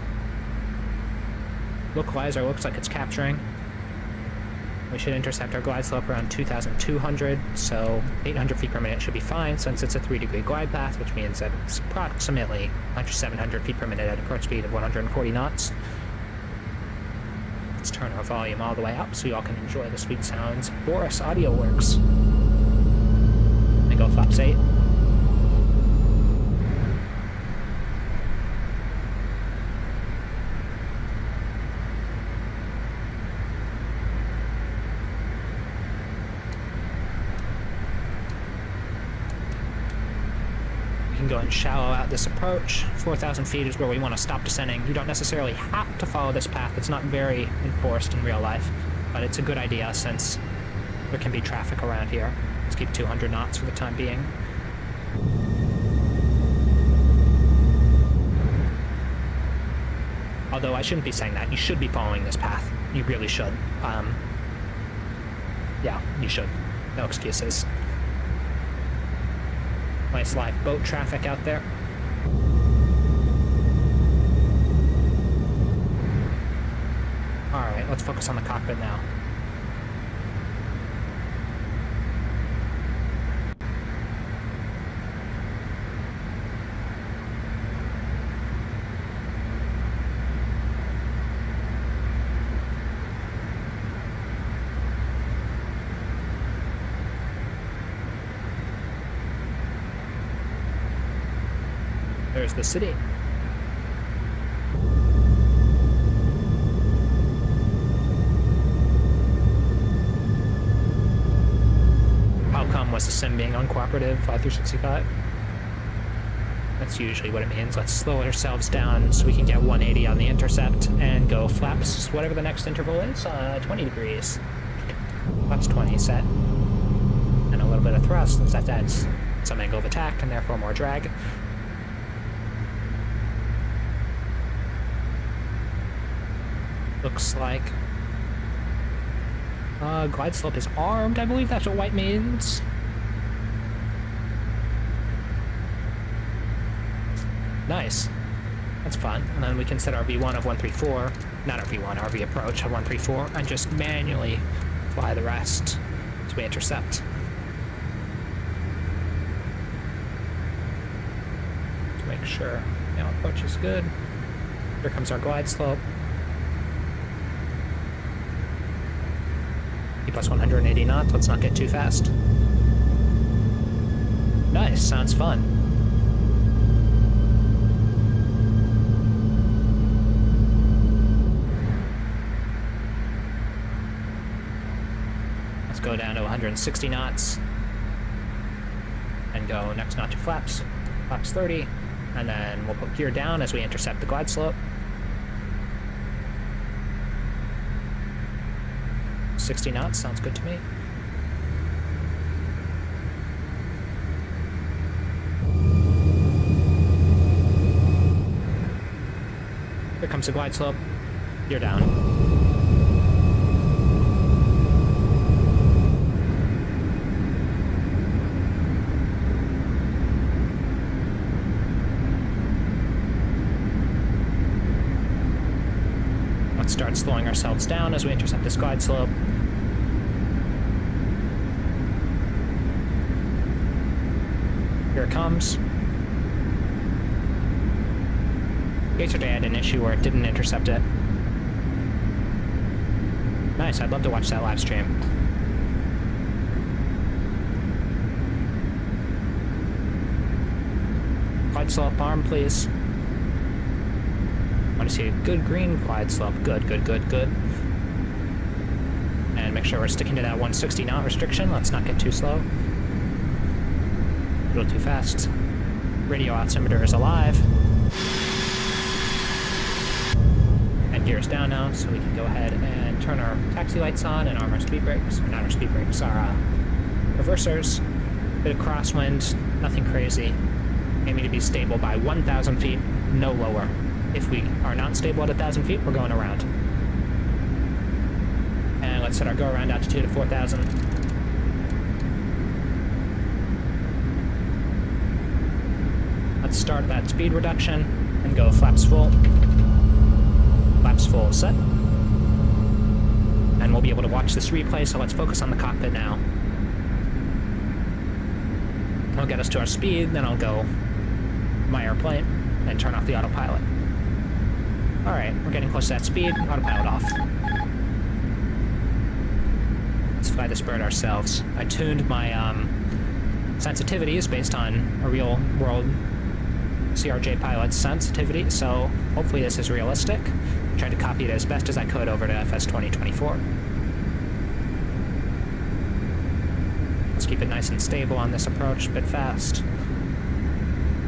Localizer looks like it's capturing. We should intercept our glide slope around 2,200, so 800 feet per minute should be fine since it's a 3-degree glide path, which means that it's approximately 700 feet per minute at approach speed of 140 knots. Let's turn our volume all the way up so you all can enjoy the sweet sounds of Boris Audio Works. And go flaps 8. Go and shallow out this approach. 4,000 feet is where we want to stop descending. You don't necessarily have to follow this path. It's not very enforced in real life, but it's a good idea since there can be traffic around here. Let's keep 200 knots for the time being. Although I shouldn't be saying that. You should be following this path. You really should. Yeah, you should. No excuses. Nice live boat traffic out there. Alright, let's focus on the cockpit now. There's the city. How come was the sim being uncooperative 5365? That's usually what it means. Let's slow ourselves down so we can get 180 on the intercept and go flaps, whatever the next interval is, 20 degrees. Flaps 20 set. And a little bit of thrust, since that adds some angle of attack and therefore more drag. Looks like glide slope is armed. I believe that's what white means. Nice. That's fun. And then we can set our V1 of 134, not our V1, our V approach of 134, and just manually fly the rest as we intercept. To make sure approach is good. Here comes our glide slope. T plus 180 knots, let's not get too fast. Nice, sounds fun. Let's go down to 160 knots and go next notch of flaps, flaps 30, and then we'll put gear down as we intercept the glide slope. 60 knots sounds good to me. Here comes the glide slope. Gear down. Start slowing ourselves down as we intercept this glide slope. Here it comes. Yesterday I had an issue where it didn't intercept it. Nice, I'd love to watch that live stream. Glide slope arm, please. Want to see a good green glide slope. Good, good, good, good. And make sure we're sticking to that 160 knot restriction. Let's not get too slow. A little too fast. Radio altimeter is alive. And gear's down now, so we can go ahead and turn our taxi lights on and arm our speed brakes. Or not our speed brakes, our reversers. Bit of crosswind, nothing crazy. Aiming to be stable by 1,000 feet, no lower. If we are not stable at 1,000 feet, we're going around. And let's set our go-around altitude at 4,000. Let's start that speed reduction and go flaps full. Flaps full set. And we'll be able to watch this replay, so let's focus on the cockpit now. It'll get us to our speed, then I'll go my airplane and turn off the autopilot. Alright, we're getting close to that speed. Autopilot off. Let's fly this bird ourselves. I tuned my sensitivities based on a real-world CRJ pilot's sensitivity, so hopefully this is realistic. Tried to copy it as best as I could over to FS 2024. Let's keep it nice and stable on this approach, a bit fast.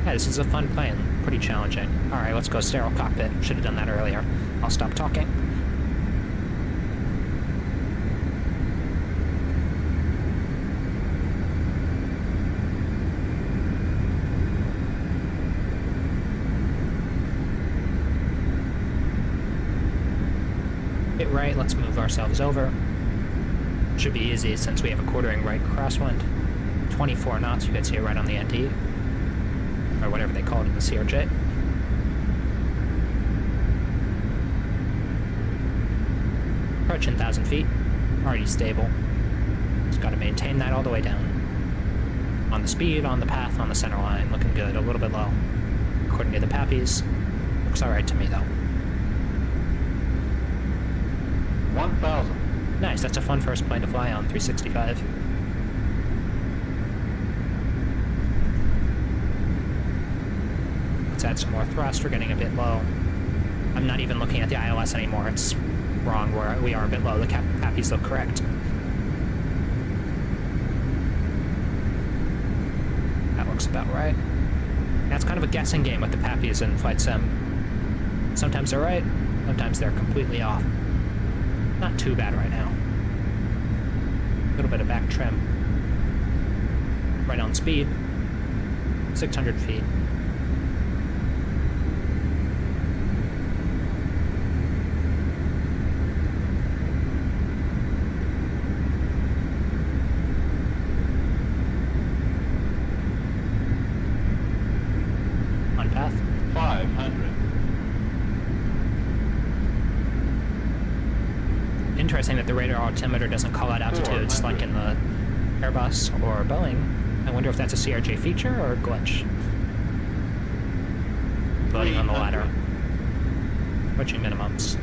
Yeah, this is a fun plane. Pretty challenging. Alright, let's go sterile cockpit. Should have done that earlier. I'll stop talking. Hit right, let's move ourselves over. Should be easy since we have a quartering right crosswind. 24 knots, you can see it right on the ND. Or whatever they call it in the CRJ. Approaching 1,000 feet. Already stable. Just gotta maintain that all the way down. On the speed, on the path, on the center line. Looking good. A little bit low. According to the Pappies. Looks alright to me, though. 1,000. Nice, that's a fun first plane to fly on, 365. Let's add some more thrust, we're getting a bit low. I'm not even looking at the ILS anymore, it's wrong where we are a bit low, the Pappies look correct. That looks about right. That's kind of a guessing game with the Pappies in Flight Sim. Sometimes they're right, sometimes they're completely off. Not too bad right now. A little bit of back trim. Right on speed. 600 feet. On path. interesting that the radar altimeter doesn't call out altitudes like in the Airbus or Boeing. I wonder if that's a CRJ feature or a glitch. Voting on the latter. Approaching minimums.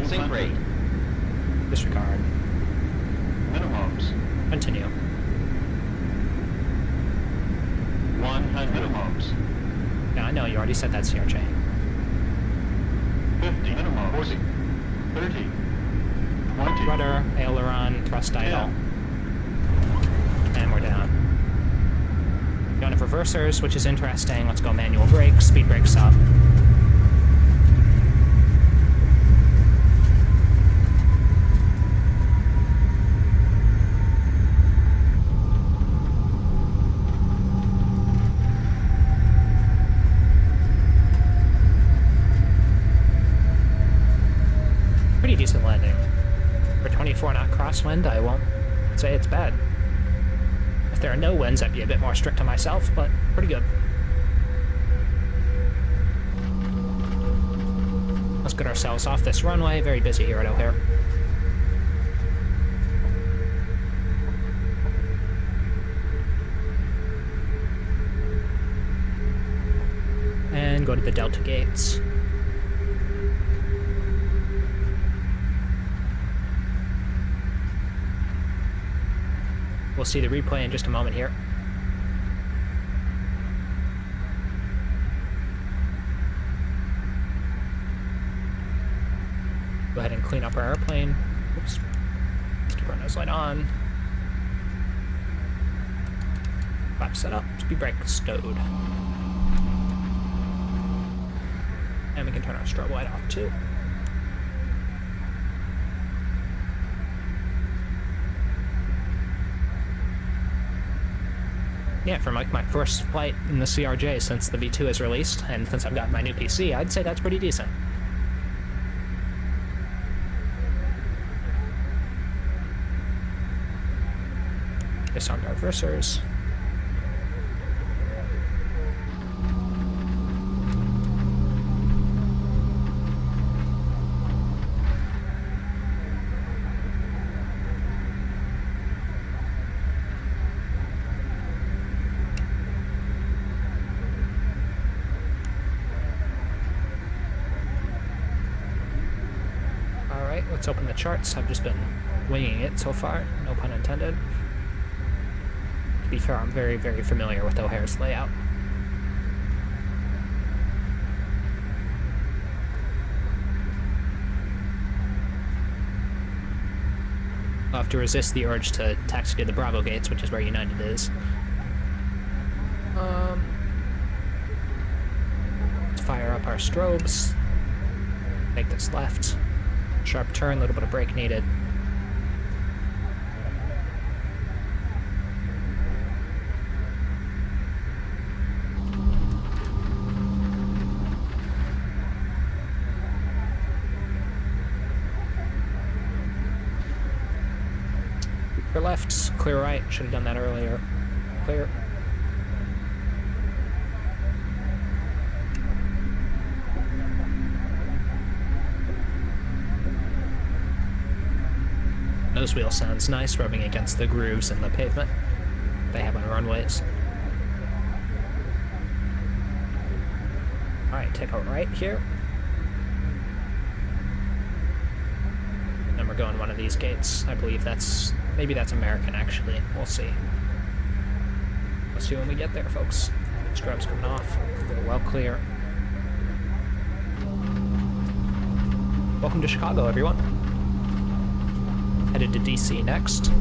Sync rate. Disregard. Minimums. Continue. 100. Minimums. Yeah, I know, you already said that, CRJ. 50. Minimums. 40. 30. 20. Rudder, aileron, thrust idle. 10. And we're down. We don't have reversers, which is interesting. Let's go manual brakes, speed brakes up. Pretty decent landing. For 24-knot crosswind, I won't say it's bad. If there are no winds, I'd be a bit more strict on myself, but pretty good. Let's get ourselves off this runway. Very busy here at O'Hare. And go to the Delta gates. We'll see the replay in just a moment here. Go ahead and clean up our airplane. Oops. Let's keep our nose light on. Flap set up. Speed brake stowed. And we can turn our strobe light off too. Yeah, for like my first flight in the CRJ since the V2 is released, and since I've got my new PC, I'd say that's pretty decent. Disarmed our reversers. Let's open the charts. I've just been winging it so far, no pun intended. To be fair, I'm very, very familiar with O'Hare's layout. I'll have to resist the urge to taxi to the Bravo gates, which is where United is. Let's fire up our strobes. Make this left. Sharp turn, a little bit of brake needed. For left, clear right. Should have done that earlier. Clear. Nose wheel sounds nice, rubbing against the grooves in the pavement they have on runways. Alright, take a right here. Then we're going one of these gates. I believe that's... maybe that's American, actually. We'll see. We'll see when we get there, folks. Strobes coming off. We're well clear. Welcome to Chicago, everyone. Headed to DC next.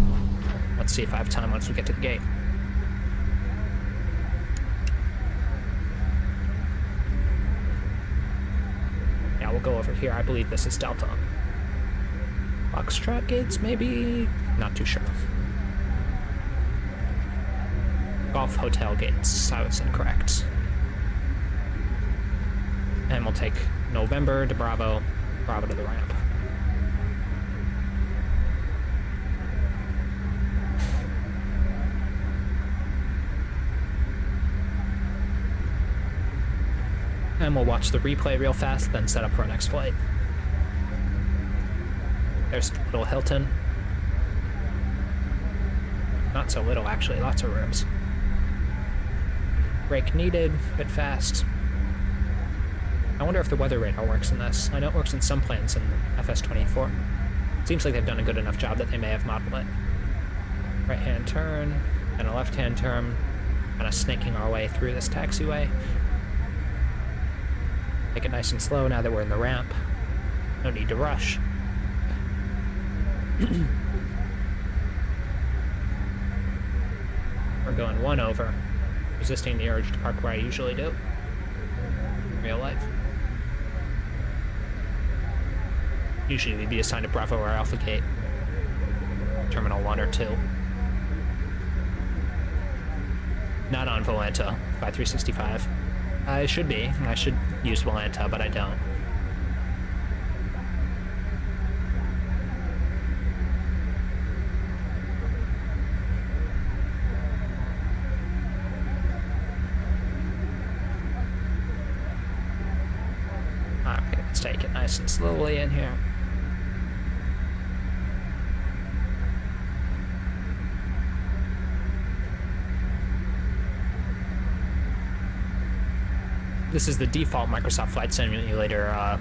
Let's see if I have time once we get to the gate. Yeah, we'll go over here. I believe this is Delta. Foxtrot gates, maybe? Not too sure. Golf Hotel gates. I was incorrect. And we'll take November to Bravo, Bravo to the ramp. And we'll watch the replay real fast, then set up for our next flight. There's Little Hilton. Not so little, actually. Lots of rooms. Brake needed. Bit fast. I wonder if the weather radar works in this. I know it works in some planes in FS-24. Seems like they've done a good enough job that they may have modeled it. Right-hand turn, and a left-hand turn. Kind of snaking our way through this taxiway. Take it nice and slow now that we're in the ramp. No need to rush. We're going 1 over, resisting the urge to park where I usually do. In real life. Usually we'd be assigned to Bravo or Alpha Gate. Terminal 1 or 2. Not on Volanta, 5365. I should be. I should use Volanta, but I don't. Alright, let's take it nice and slowly in here. This is the default Microsoft Flight Simulator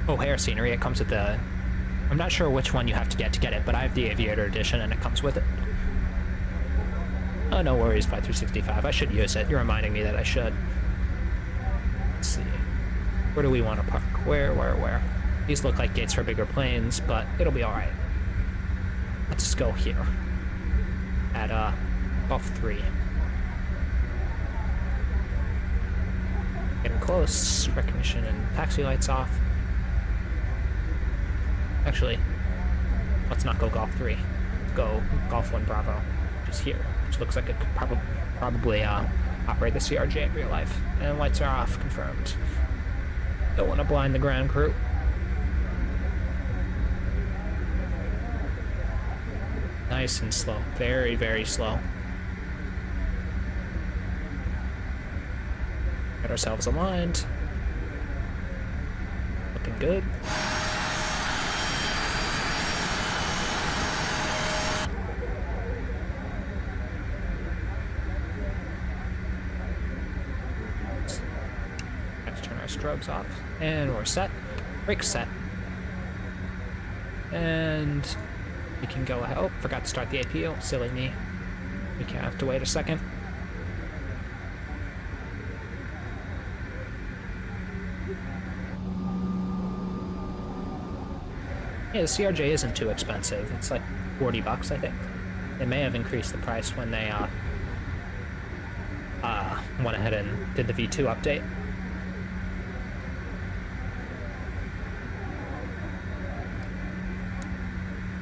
O'Hare scenery. It comes with the... I'm not sure which one you have to get it, but I have the Aviator Edition and it comes with it. Oh, no worries, 5365. I should use it. You're reminding me that I should. Let's see. Where do we want to park? Where? These look like gates for bigger planes, but it'll be alright. Let's go here. At, Golf 3. Getting close. Recognition and taxi lights off. Actually, let's not go Golf 3. Let's go Golf 1 Bravo, which is here. Which looks like it could probably operate the CRJ in real life. And lights are off, confirmed. Don't want to blind the ground crew. Nice and slow. Very, very slow. Get ourselves aligned. Looking good. Let's turn our strobes off. And we're set. Brakes set. And we can go ahead. Oh, forgot to start the APU. Silly me. We can't have to wait a second. Yeah, the CRJ isn't too expensive. It's like 40 bucks, I think. They may have increased the price when they went ahead and did the V2 update.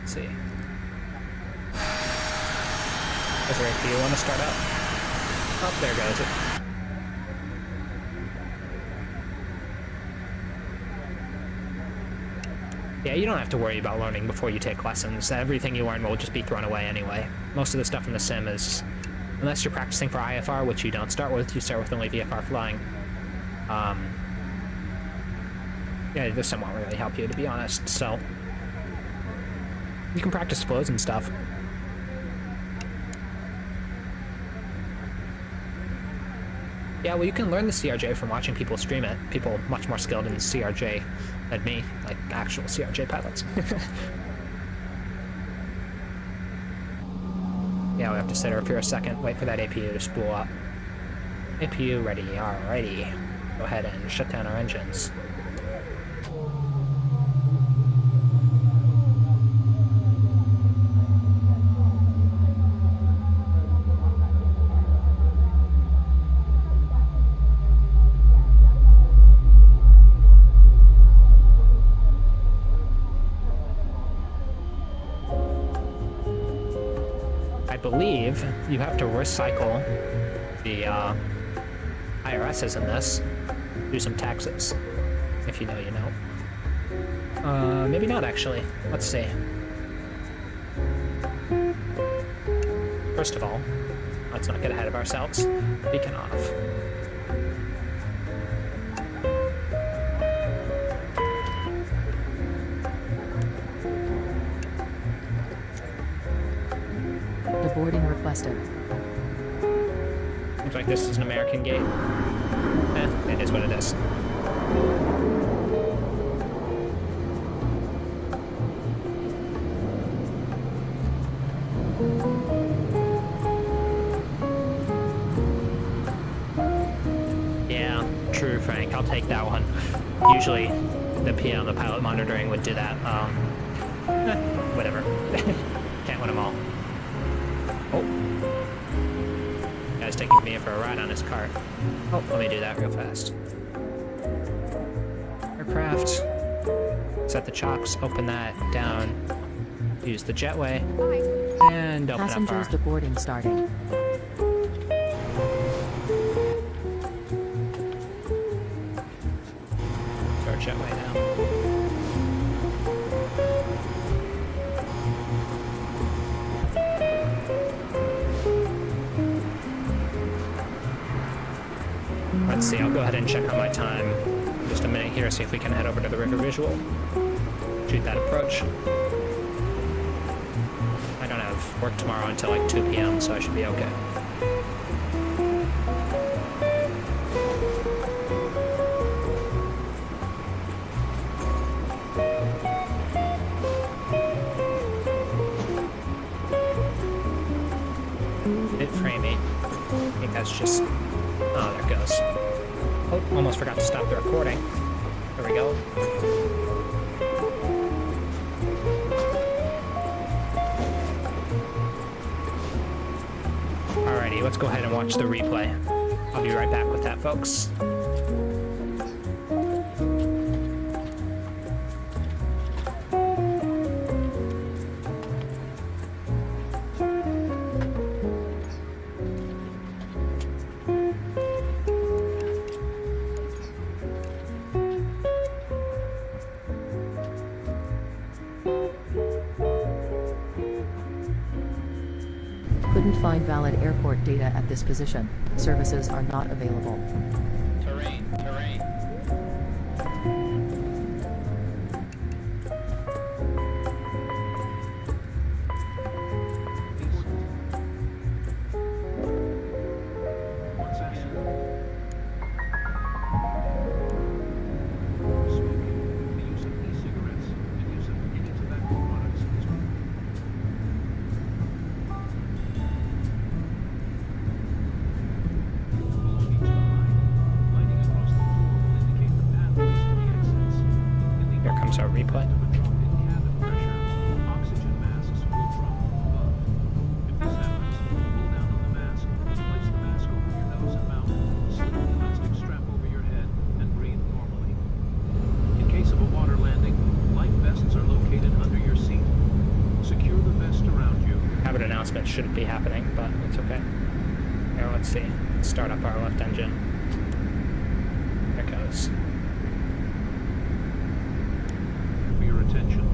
Let's see. Does our APU want to start up? Oh, there goes it. Yeah, you don't have to worry about learning before you take lessons. Everything you learn will just be thrown away anyway. Most of the stuff in the sim is, unless you're practicing for IFR, which you don't start with, you start with only VFR flying. Yeah, the sim won't really help you, to be honest, so you can practice flows and stuff. Yeah, well, you can learn the CRJ from watching people stream it. People much more skilled in the CRJ than me, like actual CRJ pilots. Yeah, we have to sit up here a second, wait for that APU to spool up. APU ready, alrighty. Go ahead and shut down our engines. I believe you have to recycle the IRSs in this. Do some taxes. If you know, you know. Maybe not, actually. Let's see. First of all, let's not get ahead of ourselves. Beacon off. boarding requested. Looks like this is an American gate. It is what it is. Yeah, true, Frank. I'll take that one. Usually, the PM, the pilot monitoring, would do that. Whatever. Can't win them all. Oh. Guy's taking me for a ride on his cart. Oh, let me do that real fast. Aircraft. Set the chocks, open that down. Use the jetway. And open Passengers up our... deboarding starting. Our jetway now. Let's see, I'll go ahead and check on my time in just a minute here, see if we can head over to the river visual. Shoot that approach. I don't have work tomorrow until like 2 p.m., so I should be okay. Hit frame 8. I think that's just... Oh, there it goes. Oh, almost forgot to stop the recording. There we go. Alrighty, let's go ahead and watch the replay. I'll be right back with that, folks. Couldn't find valid airport data at this position. Services are not available. Terrain, terrain. What's that? Smoking, the use of e-cigarettes, and use of any tobacco products is belongings behind. Lighting across the floor will indicate the pathways to the exits. In the Here comes our replay. of a drop in cabin pressure, oxygen masks will drop from above. If this happens, pull down on the mask, place the mask over your nose and mouth, slip the elastic strap over your head, and breathe normally. In case of a water landing, life vests are located under your seat. Secure the vest around you. Habit announcement shouldn't be happening, but it's okay. Here, let's see. Let's start up our left engine. There it goes. For your attention.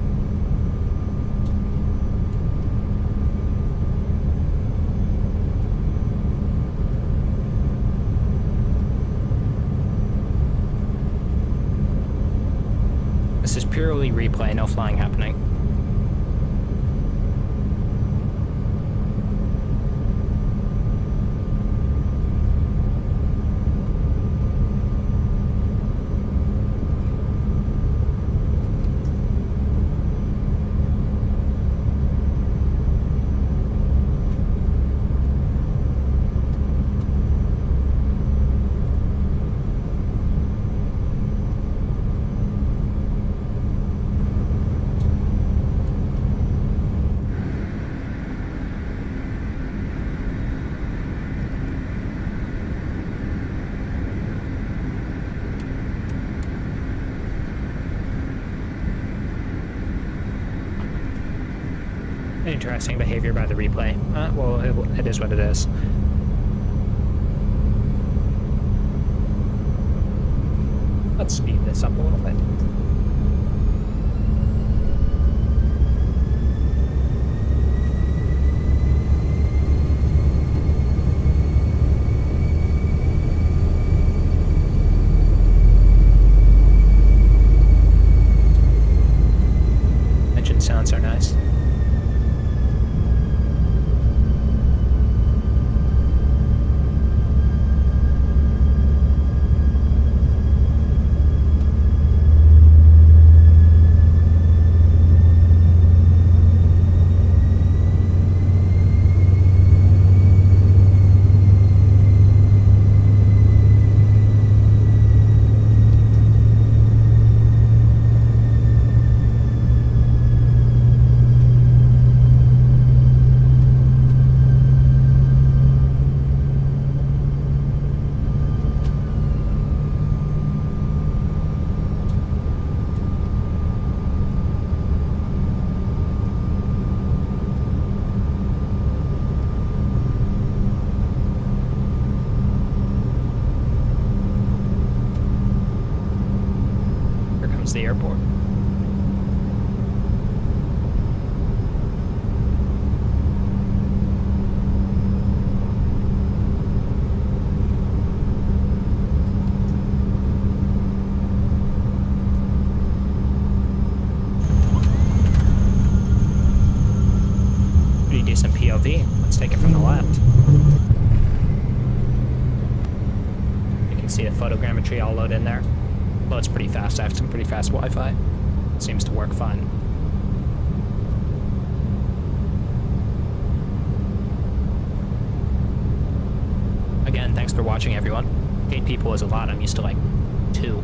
This is purely replay, no flying happening. Interesting behavior by the replay. Well, it is what it is. Let's speed this up a little bit. Engine sounds are nice. the airport. Pretty decent POV. Let's take it from the left. You can see the photogrammetry all load in there. Loads pretty fast. I have some pretty fast Wi-Fi. Seems to work fine. Again, thanks for watching, everyone. 8 people is a lot. I'm used to like 2.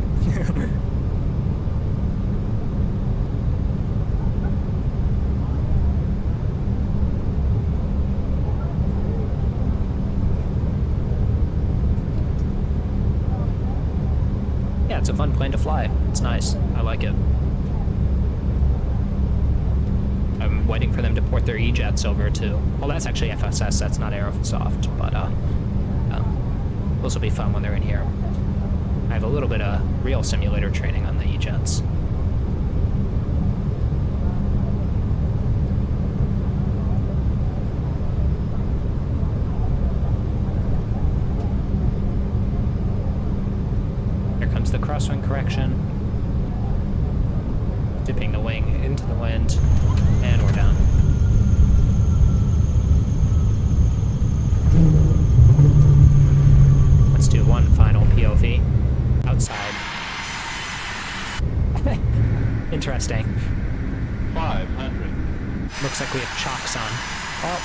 Yeah, it's a fun plane to fly. It's nice. I like it. I'm waiting for them to port their E-jets over to... Well, that's actually FSS. That's not Aerosoft, but those will be fun when they're in here. I have a little bit of real simulator training on the E-jets. The crosswind correction, dipping the wing into the wind, and we're down. Let's do one final POV outside. Interesting. 500. Looks like we have chocks on. Oh,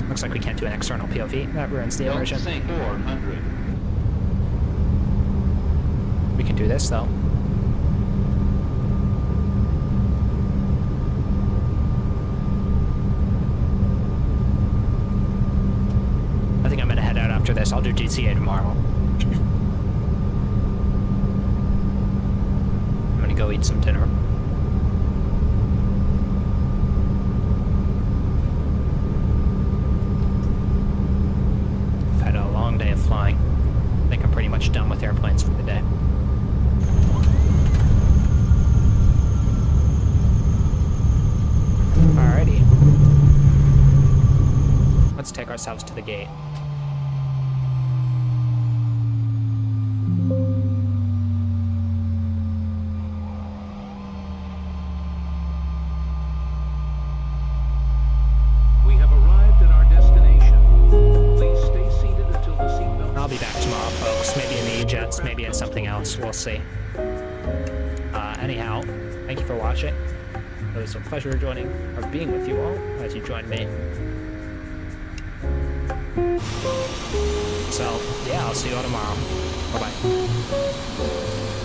looks like we can't do an external POV. That ruins the immersion. 400. We can do this though. I think I'm gonna head out after this. I'll do TCA tomorrow. I'm gonna go eat some dinner. I've had a long day of flying. I think I'm pretty much done with airplanes for the day. Alrighty. Let's take ourselves to the gate. We have arrived at our destination. Please stay seated until the seatbelt. I'll be back tomorrow, folks. Maybe in the E-jets, maybe in something else. We'll see. Anyhow, thank you for watching. It was a pleasure joining, or being with you all, as you joined me. So, yeah, I'll see you all tomorrow. Bye-bye.